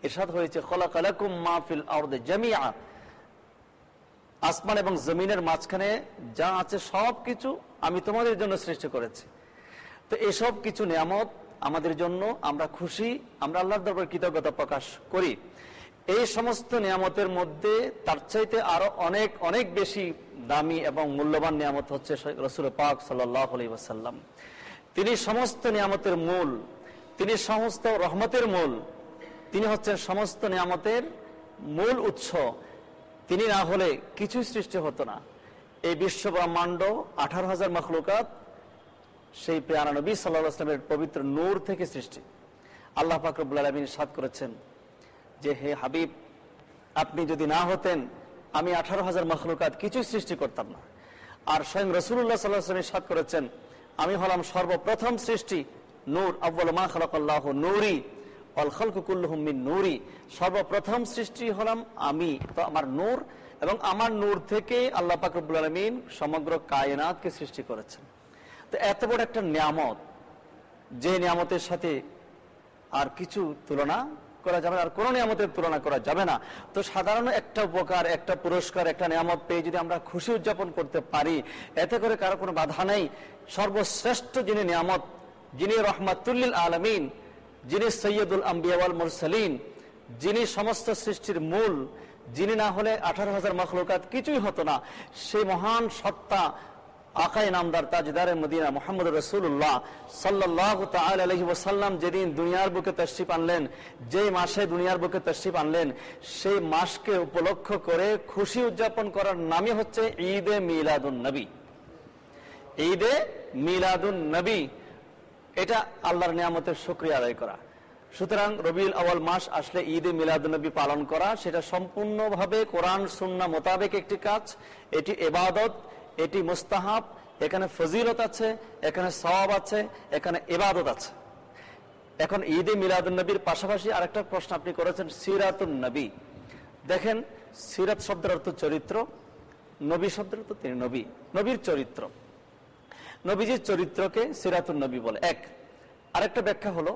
ইরশাদ হয়েছে, খালাকালাকুম মা ফিল আরদি জামিআ। আসমান এবং জমিনের মাঝখানে যা আছে সব কিছু আমি তোমাদের জন্য সৃষ্টি করেছি। তো এসব কিছু নিয়ামত আমাদের জন্য, আমরা খুশি, আমরা আল্লাহর দরবারে কৃতজ্ঞতা প্রকাশ করি। এই সমস্ত নিয়ামতের মধ্যে তার চাইতে আরো অনেক অনেক বেশি দামি এবং মূল্যবান নিয়ামত হচ্ছে রাসূল পাক সাল্লাল্লাহু আলাইহি ওয়াসাল্লাম। তিনি সমস্ত নিয়ামতের মূল, তিনি সমস্ত রহমতের মূল, তিনি হচ্ছেন সমস্ত নিয়ামতের মূল উৎস। তিনি না হলে কিছুই সৃষ্টি হতো না। এই বিশ্ব ব্রহ্মাণ্ড 18,000 মাখলুকাত সেই প্রিয় নবী সাল্লাল্লাহু আলাইহি ওয়াসাল্লামের পবিত্র নূর থেকে সৃষ্টি। আল্লাহ পাক রব্বুল আলামিন ইরশাদ করেছেন যে, হে হাবিব, আপনি যদি না হতেন আমি 18,000 মাখলুকাত কিছুই সৃষ্টি করতাম না। আর স্বয়ং রাসূলুল্লাহ সাল্লাল্লাহু আলাইহি ওয়াসাল্লাম ইরশাদ করেছেন, আমি হলাম সর্বপ্রথম সৃষ্টি, নূর, আউয়ালু মা খালাকাল্লাহু নূরি ওয়াল খালকু কুল্লুহুম মিন নূরি। সর্বপ্রথম সৃষ্টি হলাম আমি, তো আমার নূর, এবং আমার নূর থেকে আল্লাহ পাক রব্বুল আলামিন সমগ্র কায়নাতকে সৃষ্টি করেছেন। তো এত বড় একটা নিয়ামত, যে নিয়ামতের সাথে আর কিছু তুলনা করা যাবে না, আর কোন নিয়ামতের তুলনা করা যাবে না। তো সাধারণ একটা উপকার, একটা পুরস্কার, একটা নিয়ামত পেয়ে যদি আমরা খুশি উদযাপন করতে পারি, এতে করে কারো কোনো বাধা নেই। সর্বশ্রেষ্ঠ যিনি নিয়ামত, যিনি রহমাতুল লিল আলামিন, যিনি সৈয়দুল আম্বিয়া ওয়াল মুরসালিন, যিনি সমস্ত সৃষ্টির মূল, যিনি না হলে 18,000 মাখলুকাত কিছুই হতো না, সেই মহান সত্তা আকায়ে নামদার তাজদারে মদিনা মুহাম্মদ রাসূলুল্লাহ সাল্লাল্লাহু তাআলা আলাইহি ওয়াসাল্লাম যেদিন দুনিয়ার বুকে তাশরীফ আনলেন, যে মাসে দুনিয়ার বুকে তাশরীফ আনলেন, সেই মাসকে উপলক্ষ করে খুশি উদযাপন করার নামই হচ্ছে ঈদে মিলাদুন নবী। ঈদে মিলাদুন নবী, এটা আল্লাহর নিয়ামতের শুকরিয়া আদায় করা। সুতরাং রবিউল আউয়াল মাস আসলে ঈদে মিলাদুন নবী পালন করা, সেটা সম্পূর্ণভাবে কোরআন সুন্নাহ মোতাবেক একটি কাজ। এটি ইবাদত, এটি মুস্তাহাব, এখানে ফজিলত আছে, এখানে সওয়াব আছে, এখানে ইবাদত আছে। এখন ঈদে মিলাদুন নবীর পাশাপাশি আরেকটা প্রশ্ন আপনি করেছেন, সিরাতুন নবী। দেখেন, সিরাত শব্দের অর্থ চরিত্র, নবী শব্দের অর্থ তিনি নবী, নবীর চরিত্র। নবীজির চরিত্রকে সিরাতুন নবী বলে। আরেকটা ব্যাখ্যা হলো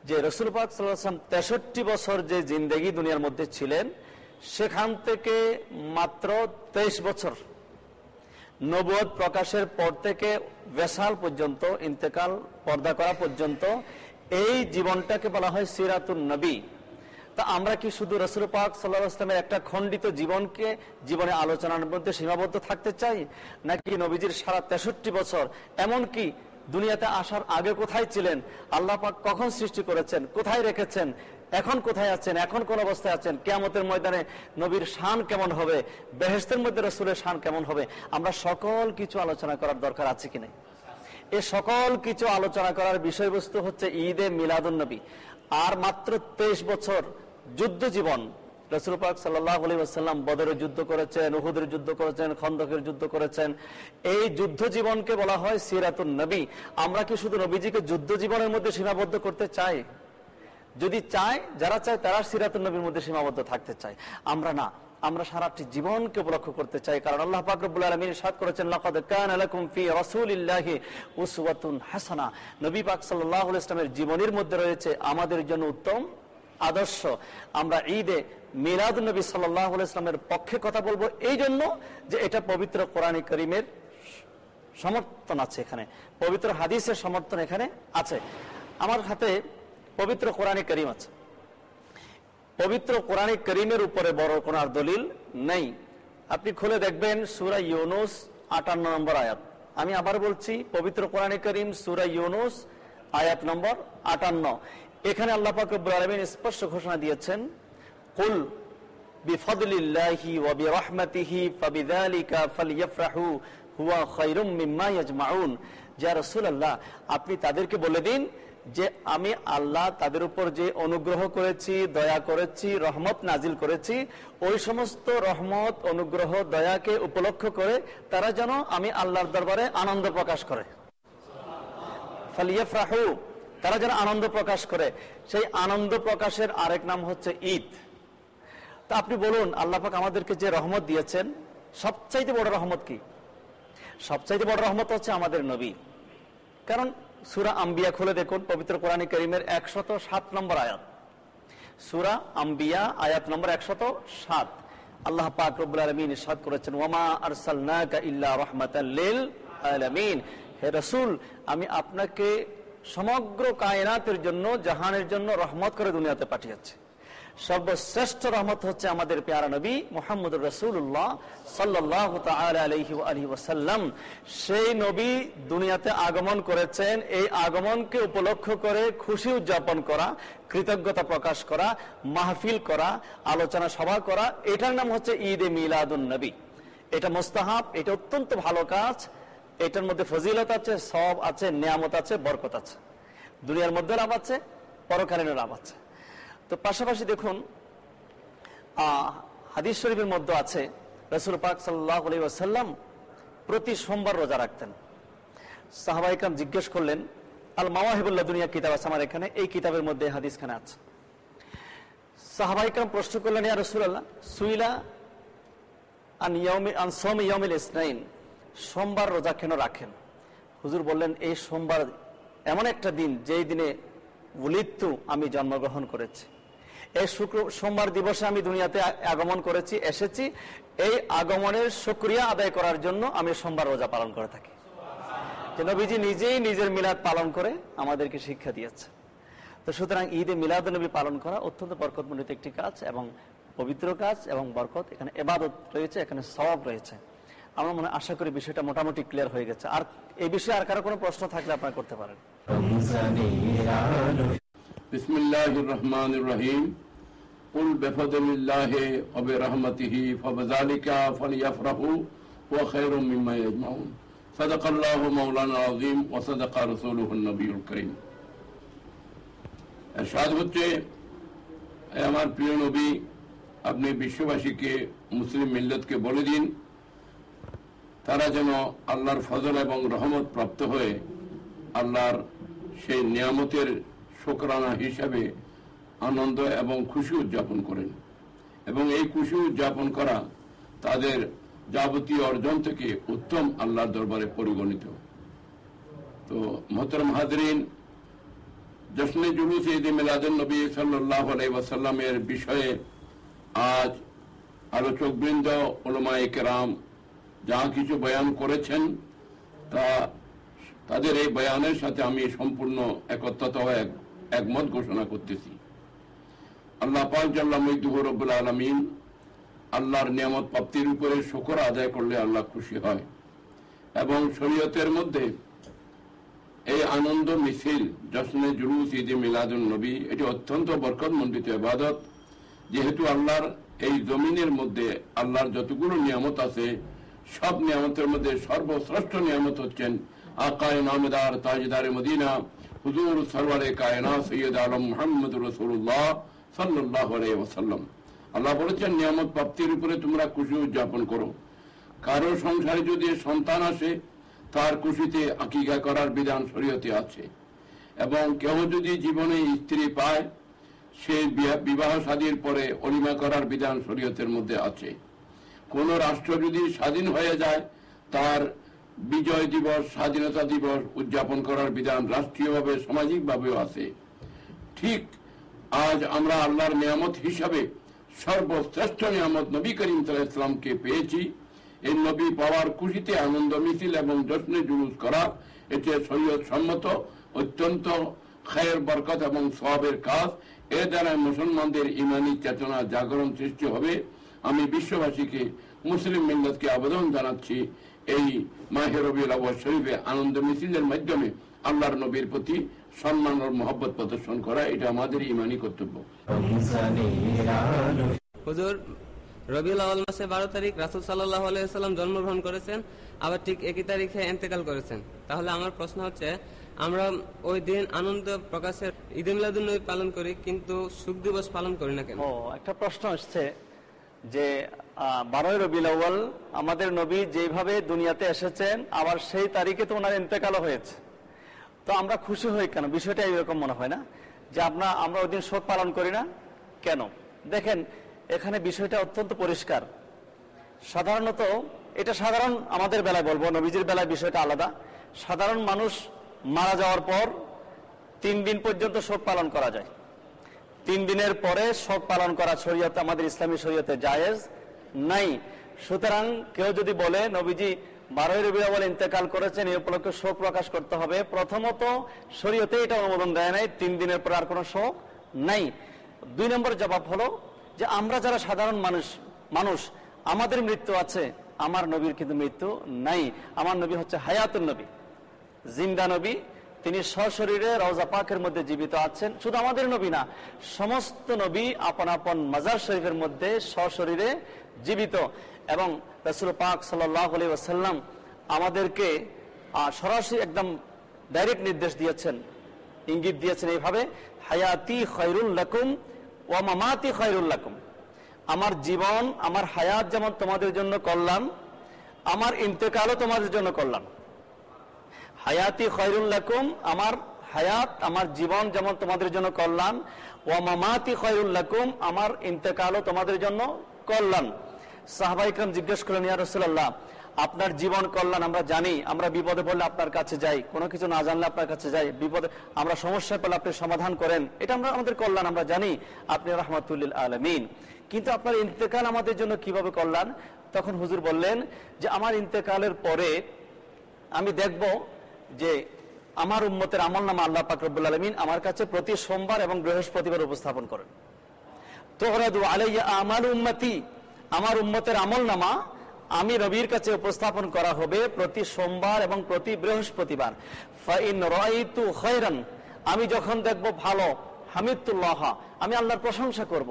যে রাসূল পাক সাল্লাল্লাহু আলাইহি ওয়াসাল্লাম 63 বছর যে জিন্দেগি দুনিয়ার মধ্যে ছিলেন, সেখান থেকে মাত্র 23 বছর নবুয়ত প্রকাশের পর থেকে ওয়াসাল পর্যন্ত, ইন্তেকাল পর্দা করা পর্যন্ত এই জীবনটাকে বলা হয় সিরাতুন নবী। তা আমরা কি শুধু রাসূল পাক সাল্লাল্লাহু আলাইহি ওয়াসাল্লামের একটা খণ্ডিত জীবনকে জীবনে আলোচনার মধ্যে সীমাবদ্ধ থাকতে চাই, নাকি নবীজির সারা 63 বছর, এমনকি দুনিয়াতে আসার আগে কোথায় ছিলেন, আল্লাহ পাক কখন সৃষ্টি করেছেন, কোথায় রেখেছেন, এখন কোথায় আছেন, এখন কোন অবস্থায় আছেন, কিয়ামতের ময়দানে নবীর শান কেমন হবে, বেহেশতের মধ্যে রাসূলের শান কেমন হবে, আমরা সকল কিছু আলোচনা করার দরকার আছে কিনা? এই সকল কিছু আলোচনা করার বিষয়বস্তু হচ্ছে ঈদে মিলাদুন নবী। আর মাত্র 23 বছর যুদ্ধ জীবন, রাসূল পাক সাল্লাল্লাহু আলাইহি ওয়াসাল্লাম বদরের যুদ্ধ করেছেন, উহুদের যুদ্ধ করেছেন, খন্দকের যুদ্ধ করেছেন। এই যুদ্ধ জীবনকে বলা হয় সিরাতুন নবী। আমরা কি শুধু নবীজিকে যুদ্ধ জীবনের মধ্যে সীমাবদ্ধ করতে চাই? যদি চায়, যারা চায় তারা সিরাতুন নবীর মধ্যে সীমাবদ্ধ থাকতে চায়, আমরা না। আমরা সারাটি জীবনকে উপলক্ষ করতে চাই, কারণ আল্লাহ পাক রব্বুল আলামিন ইরশাদ করেছেন, লাকাদ কানা লাকুম ফি রাসূলিল্লাহি উসওয়াতুন হাসানা। নবী পাক সাল্লাল্লাহু আলাইহি ওয়াসাল্লামের জীবনের মধ্যে রয়েছে আমাদের জন্য উত্তম আদর্শ। আমরা ঈদে মিলাদুন নবী সাল্লাল্লাহু আলাইহি ওয়াসাল্লামের পক্ষে কথা বলবো এই জন্য যে এটা পবিত্র কোরআনে কারীমের সমর্থন আছে, এখানে পবিত্র হাদিসের সমর্থন এখানে আছে। আমার হাতে পবিত্র কোরআনে কারীম আছে। পবিত্র কোরআনে কারীমের উপরে বড় কোন আর দলিল নেই। আপনি খুলে দেখবেন সূরা ইউনূস 58 নম্বর আয়াত। আমি আবার বলছি, পবিত্র কোরআনে কারীম সূরা ইউনূস আয়াত নম্বর 58। এখানে আল্লাহ পাক রব্বুল আলামিন স্পষ্ট ঘোষণা দিয়েছেন, কুল বিফাদলিল্লাহি ওয়া বিরহমাতিহি ফাবিযালিকা ফালইফরাহু হুয়া খায়রুম মিম্মা ইয়াজমাউন। ইয়া রাসূলুল্লাহ, আপনি তাদেরকে বলে দিন যে আমি আল্লাহ তাদের উপর যে অনুগ্রহ করেছি, দয়া করেছি, রহমত নাজিল করেছি, ওই সমস্ত রহমত, অনুগ্রহ, দয়াকে উপলক্ষ করে তারা যেন আমি আল্লাহর দরবারে আনন্দ প্রকাশ করে। ফালিয়াফরাহু, তারা যেন আনন্দ প্রকাশ করে। সেই আনন্দ প্রকাশের আরেক নাম হচ্ছে ঈদ। তা আপনি বলুন, আল্লাহ পাক আমাদেরকে যে রহমত দিয়েছেন, সবচাইতে বড় রহমত কি? সবচাইতে বড় রহমত হচ্ছে আমাদের নবী। কারণ সূরা আম্বিয়া খুলে দেখুন, পবিত্র কোরআনে কারীমের 107 নম্বর আয়াত। সূরা আম্বিয়া আয়াত নম্বর 107। আল্লাহ পাক রব্বুল আলামিন ইরশাদ করেছেন, ওয়ামা আরসালনাকা ইল্লা রাহমাতাল লিল আলামিন। হে রাসূল, আমি আপনাকে সমগ্র কায়নাতের জন্য, জাহানের জন্য রহমত করে দুনিয়াতে পাঠিয়েছি। সর্বশ্রেষ্ঠ রহমত হচ্ছে আমাদের পেয়ারা নবী মুহাম্মদুর রাসূলুল্লাহ সাল্লাল্লাহু তাআলা আলাইহি ওয়া আলিহি ওয়াসাল্লাম। সেই নবী দুনিয়াতে আগমন করেছেন। এই আগমনকে উপলক্ষ করে খুশি উদযাপন করা, কৃতজ্ঞতা প্রকাশ করা, মাহফিল করা, আলোচনা সভা করা, এটার নাম হচ্ছে ঈদে মিলাদুন নবী। এটা মুস্তাহাব, এটা অত্যন্ত ভালো কাজ। এটার মধ্যে ফজিলত আছে, সওয়াব আছে, নিয়ামত আছে, বরকত আছে। দুনিয়ার মধ্যে লাভ আছে, পরকালীন লাভ আছে। তো পাশাপাশি দেখুন, হাদিস শরীফের মধ্যে আছে রাসূল পাক সাল্লাল্লাহু আলাইহি ওয়াসাল্লাম প্রতি সোমবার রোজা রাখতেন। সাহাবায়ে কেরাম জিজ্ঞেস করলেন, আল মাওয়াহিবুল লাদুনিয়া কিতাব আছে আমার এখানে, এই কিতাবের মধ্যে হাদিসখানে আছে। সাহাবায়ে কেরাম প্রশ্ন করলেন, ইয়া রাসূলুল্লাহ, সুইলা আন সাওমি ইয়াউমিল ইসনাইন, সোমবার রোজা কেন রাখেন? হুজুর বললেন, এই সোমবার এমন একটা দিন যেই দিনে উলিদতু, আমি জন্মগ্রহণ করেছি। এই সোমবার দিবসে আমি দুনিয়াতে আগমন করেছি, এসেছি। এই আগমনের শুকরিয়া আদায় করার জন্য আমি সোমবার রোজা পালন করে থাকি। নবীজি নিজেই নিজের মিলাদ পালন করে আমাদেরকে শিক্ষা দিয়েছে। তো সুতরাং ঈদে মিলাদুন নবী পালন করা অত্যন্ত বরকতমণ্ডিত একটি কাজ এবং পবিত্র কাজ এবং বরকত। এখানে ইবাদত রয়েছে, এখানে সওয়াব রয়েছে। আমরা মনে আশা করি বিষয়টা মোটামুটি ক্লিয়ার হয়ে গেছে। আর এই বিষয়ে আর কারো কোনো প্রশ্ন থাকলে আপনারা করতে পারেন। বিসমিল্লাহির রহমানির রহিম। কুল বিফাদলিল্লাহি ওয়া বিরহমাতিহি ফাবিযালিকা ফালইফরাহু হুয়া খায়রুম মিম্মা ইয়াজমাউন। সাদাকাল্লাহু মাওলানা আযীম ওয়া সাদাকা রাসূলুহুন নবিয়ুল কারীম। ইরশাদ হচ্ছে, আমার প্রিয় নবী, আপনি বিশ্ববাসীকে, মুসলিম মিল্লাতকে বলে দিন তারা যেন আল্লাহর ফজল এবং রহমত প্রাপ্ত হয়ে আল্লাহর সেই নিয়ামতের শুকরানা হিসাবে আনন্দ এবং খুশি উদযাপন করেন, এবং এই খুশি উদযাপন করা তাদের যাবতীয় অর্জন থেকে উত্তম আল্লাহর দরবারে পরিগণিত। তো মোহতরম হাজরিন, জশ্নে জুলুস ঈদে মিলাদুন নবী সাল্লাল্লাহু আলাইহি ওয়াসাল্লামের বিষয়ে আজ আলোচকবৃন্দ, উলামায়ে কেরাম, যা কিছু বয়ান করেছেন তা তাদের এই বয়ানের সাথে আমি সম্পূর্ণ একত্রতা একমত ঘোষণা করতেছি। আল্লাহ পাক জাল্লা মহিদুহু রব্বুল আলামিন আল্লাহর নিয়ামত প্রাপ্তির উপরে শুকর আদায় করলে আল্লাহ খুশি হয় এবং শরীয়তের মধ্যে এই আনন্দ মিছিল জশ্নে জুলুস ঈদে মিলাদুন নবী এটি অত্যন্ত বরকতমণ্ডিত ইবাদত। যেহেতু আল্লাহর এই জমিনের মধ্যে আল্লাহর যতগুলো নিয়ামত আছে সব নিয়ামতের মধ্যে সর্বশ্রেষ্ঠ নিয়ামত হচ্ছেন আকায়ে নামদার তাজদারে মদিনা হুজুর সরওয়ারে কায়নাত সৈয়দ আলম মুহাম্মদ রাসূলুল্লাহ সাল্লাল্লাহু আলাইহি ওয়াসাল্লাম। আল্লাহ বলেছেন নিয়ামত প্রাপ্তির উপরে তোমরা খুশি উদযাপন করো। কারো সংসারে যদি সন্তান আসে তার খুশিতে আকিকা করার বিধান শরীয়তে আছে এবং কেউ যদি জীবনে স্ত্রী পায় সে বিবাহ শাদীর পরে অলিমা করার বিধান শরীয়তের মধ্যে আছে। কোন রাষ্ট্র যদি স্বাধীন হয়ে যায় তার বিজয় দিবস স্বাধীনতা দিবস উদযাপন করার বিধান রাষ্ট্রীয়ভাবে সামাজিকভাবেও আছে। ঠিক আজ আমরা আল্লাহর নিয়ামত হিসাবে সর্বশ্রেষ্ঠ নিয়ামত নবী করিম সাল্লাল্লাহু আলাইহি ওয়াসাল্লামকে পেয়েছি। এই নবী পাওয়ার খুশিতে আনন্দ মিছিল এবং জশ্নে জুলুস করা এটি শরীয়ত সম্মত অত্যন্ত খায়ের বরকত এবং সওয়াবের কাজ। এর দ্বারা মুসলমানদের ইমানি চেতনা জাগরণ সৃষ্টি হবে। আমি বিশ্ববাসীকে মুসলিম মিল্লাতকে আবেদন জানাচ্ছি এই মাহে রবিউল আউয়াল শরীফে আনন্দ মিছিলের মাধ্যমে আল্লাহর নবীর প্রতি সম্মান ও মহব্বত প্রদর্শন করা এটা আমাদের ইমানি কর্তব্য। হুজুর, রবিউল আউয়াল মাসে 12 তারিখ রাসূল সাল্লাল্লাহু আলাইহি ওয়াসাল্লাম জন্মগ্রহণ করেছেন, আবার ঠিক একই তারিখে ইন্তেকাল করেছেন। তাহলে আমার প্রশ্ন হচ্ছে, আমরা ওই দিন আনন্দ প্রকাশের ঈদে মিলাদুন নবী পালন করি কিন্তু শোক দিবস পালন করি না কেন? একটা প্রশ্ন আসছে যে 12 রবিউল আউয়াল আমাদের নবী যেভাবে দুনিয়াতে এসেছেন আবার সেই তারিখে তো ওনার ইন্তেকালও হয়েছে, তো আমরা খুশি হই কেন? বিষয়টা এরকম মনে হয় না যে আমরা ওই দিন শোক পালন করি না কেন? দেখেন, এখানে বিষয়টা অত্যন্ত পরিষ্কার। সাধারণত এটা সাধারণ আমাদের বেলায় বলবো, নবীজির বেলায় বিষয়টা আলাদা। সাধারণ মানুষ মারা যাওয়ার পর 3 দিন পর্যন্ত শোক পালন করা যায়। 3 দিনের পরে শোক পালন করা শরীয়তে, আমাদের ইসলামী শরীয়তে জায়েজ নাই। সুতরাং কেউ যদি বলে নবীজি 12 রবিউল আউয়াল ইন্তেকাল করেছেন এই উপলক্ষে শোক প্রকাশ করতে হবে, প্রথমত শরীয়তে এটা অনুমোদন দেয় নাই। 3 দিনের পর আর কোনো শোক নাই। 2 নম্বর জবাব হলো যে আমরা যারা সাধারণ মানুষ আমাদের মৃত্যু আছে, আমার নবীর কিন্তু মৃত্যু নাই। আমার নবী হচ্ছে হায়াতুন নবী, জিন্দা নবী। তিনি সশরীরে রওজা পাকের মধ্যে জীবিত আছেন। শুধু আমাদের নবী না, সমস্ত নবী আপন আপন মাজার শরীফের মধ্যে সশরীরে জীবিত। এবং রাসূল পাক সাল্লাল্লাহু আলাইহি ওয়াসাল্লাম আমাদেরকে সরাসরি একদম ডাইরেক্ট নির্দেশ দিয়েছেন, ইঙ্গিত দিয়েছেন এইভাবে, হায়াতি খায়রুল লাকুম ওয়া মামাতি খায়রুল লাকুম। আমার জীবন, আমার হায়াত যেমন তোমাদের জন্য কল্যাণ, আমার ইন্তেকালও তোমাদের জন্য কল্যাণ। হায়াতি খায়রুল লাকুম, আমার হায়াত, আমার জীবন যেমন তোমাদের জন্য কল্যাণ, ওয়া মামাতি খায়রুল লাকুম, আমার ইন্তেকালও তোমাদের জন্য কল্যাণ। সাহাবায়ে কেরাম জিজ্ঞেস করলেন, ইয়া রাসূলুল্লাহ, আপনার জীবন কল্যাণ আমরা জানি, আমরা বিপদে পড়লে আপনার কাছে যাই, কোনো কিছু না জানলে আপনার কাছে যাই, বিপদে আমরা সমস্যায় পড়লে আপনি সমাধান করেন, এটা আমাদের কল্যাণ আমরা জানি, আপনি রাহমাতুল লিল আলামিন। কিন্তু আপনার ইন্তেকাল আমাদের জন্য কিভাবে কল্যাণ? তখন হুজুর বললেন যে আমার ইন্তেকালের পরে আমি দেখব যে আমার উম্মতের আমলনামা আল্লাহ পাক রব্বুল আলামিন আমার কাছে প্রতি সোমবার এবং বৃহস্পতিবার উপস্থাপন করেন। তুরাদু আলাইয়া আমালু উম্মতি, আমার উম্মতের আমলনামা আমি নবীর কাছে উপস্থাপন করা হবে প্রতি সোমবার এবং প্রতি বৃহস্পতিবার। ফাইন রাআইতু খায়রান, আমি যখন দেখব ভালো, হামিদুল্লাহ, আমি আল্লাহর প্রশংসা করব।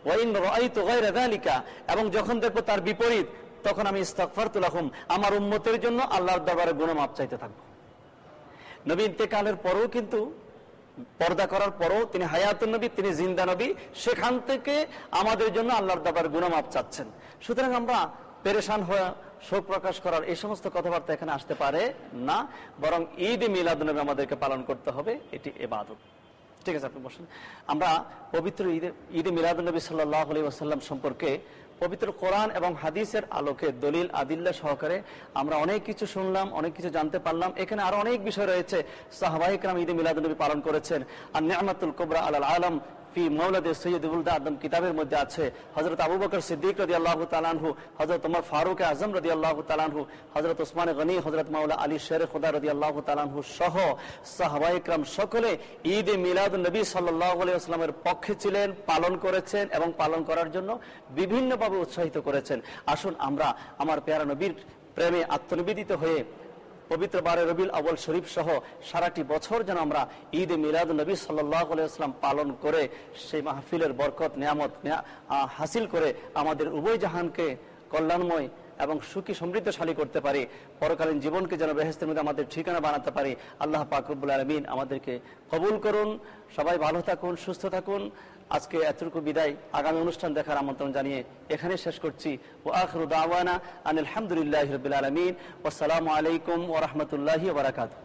ওয়াইন রাআইতু গায়রা যালিকা, এবং যখন দেখব তার বিপরীত, তখন আমি ইস্তিগফারতু লাহুম, আমার উম্মতের জন্য আল্লাহর দরবারে গুনাহ মাফ চাইতে থাকব। নবী ইন্তেকালের পরেও কিন্তু, পর্দা করার পরও তিনি হায়াতুন নবী, তিনি জিন্দা নবী, সেখান থেকে আমাদের জন্য আল্লাহর দরবারে গুনাহ মাফ চাচ্ছেন। সুতরাং আমরা পেরেশান হয়ে শোক প্রকাশ করার এই সমস্ত কথাবার্তা এখানে আসতে পারে না, বরং ঈদ মিলাদুন নবী আমাদেরকে পালন করতে হবে, এটি ইবাদত। ঠিক আছে, আপনি বসেন। আমরা পবিত্র ঈদে মিলাদুন নবী সাল্লাল্লাহু আলাইহি ওয়াসাল্লাম সম্পর্কে পবিত্র কোরআন এবং হাদিসের আলোকে দলিল আদিল্লা সহকারে আমরা অনেক কিছু শুনলাম, অনেক কিছু জানতে পারলাম। এখানে আরো অনেক বিষয় রয়েছে। সাহাবায়ে কেরাম ঈদে মিলাদুন নবী পালন করেছেন। আর নি'মাতুল কুবরা আলাল আলম ফি মাওলাদ সৈয়দ উলদ আদম কিতাবের মধ্যে আছে হযরত আবু বকর সিদ্দিক রাদিয়াল্লাহু তাআলা আনহু, হযরত ওমর ফারুক আযম রাদিয়াল্লাহু তাআলা আনহু, হযরত ওসমান গনি, হযরত মাওলা আলী শের খুদা রাদিয়াল্লাহু তাআলা আনহু সহ সাহাবায়ে কেরাম সকলে ঈদ মিলাদুন নবী সাল্লাল্লাহু আলাইহি ওয়াসাল্লামের পক্ষে ছিলেন, পালন করেছেন এবং পালন করার জন্য বিভিন্নভাবে উৎসাহিত করেছেন। আসুন আমরা আমার পেয়ারা নবীর প্রেমে আত্মনিবেদিত হয়ে পবিত্র বারে রবিউল আউয়াল শরীফ সহ সারাটি বছর যেন আমরা ঈদ মিলাদুন নবী সাল্লাল্লাহু আলাইহি ওয়াসাল্লাম পালন করে সেই মাহফিলের বরকত নিয়ামত হাসিল করে আমাদের উভয় জাহানকে কল্যাণময় এবং সুখী সমৃদ্ধশালী করতে পারি, পরকালীন জীবনকে যেন বেহেশতের মধ্যে আমাদের ঠিকানা বানাতে পারি। আল্লাহ পাক রব্বুল আলামিন আমাদেরকে কবুল করুন। সবাই ভালো থাকুন, সুস্থ থাকুন। আজকে এতটুকু বিদায়, আগামী অনুষ্ঠান দেখার আমন্ত্রণ জানিয়ে এখানে শেষ করছি। ওয়া আখিরু দাওয়ানা আনিল হামদুলিল্লাহি রাব্বিল আলামিন। ওয়াসসালামু আলাইকুম ওয়া রাহমাতুল্লাহি ওয়া বারাকাতুহু।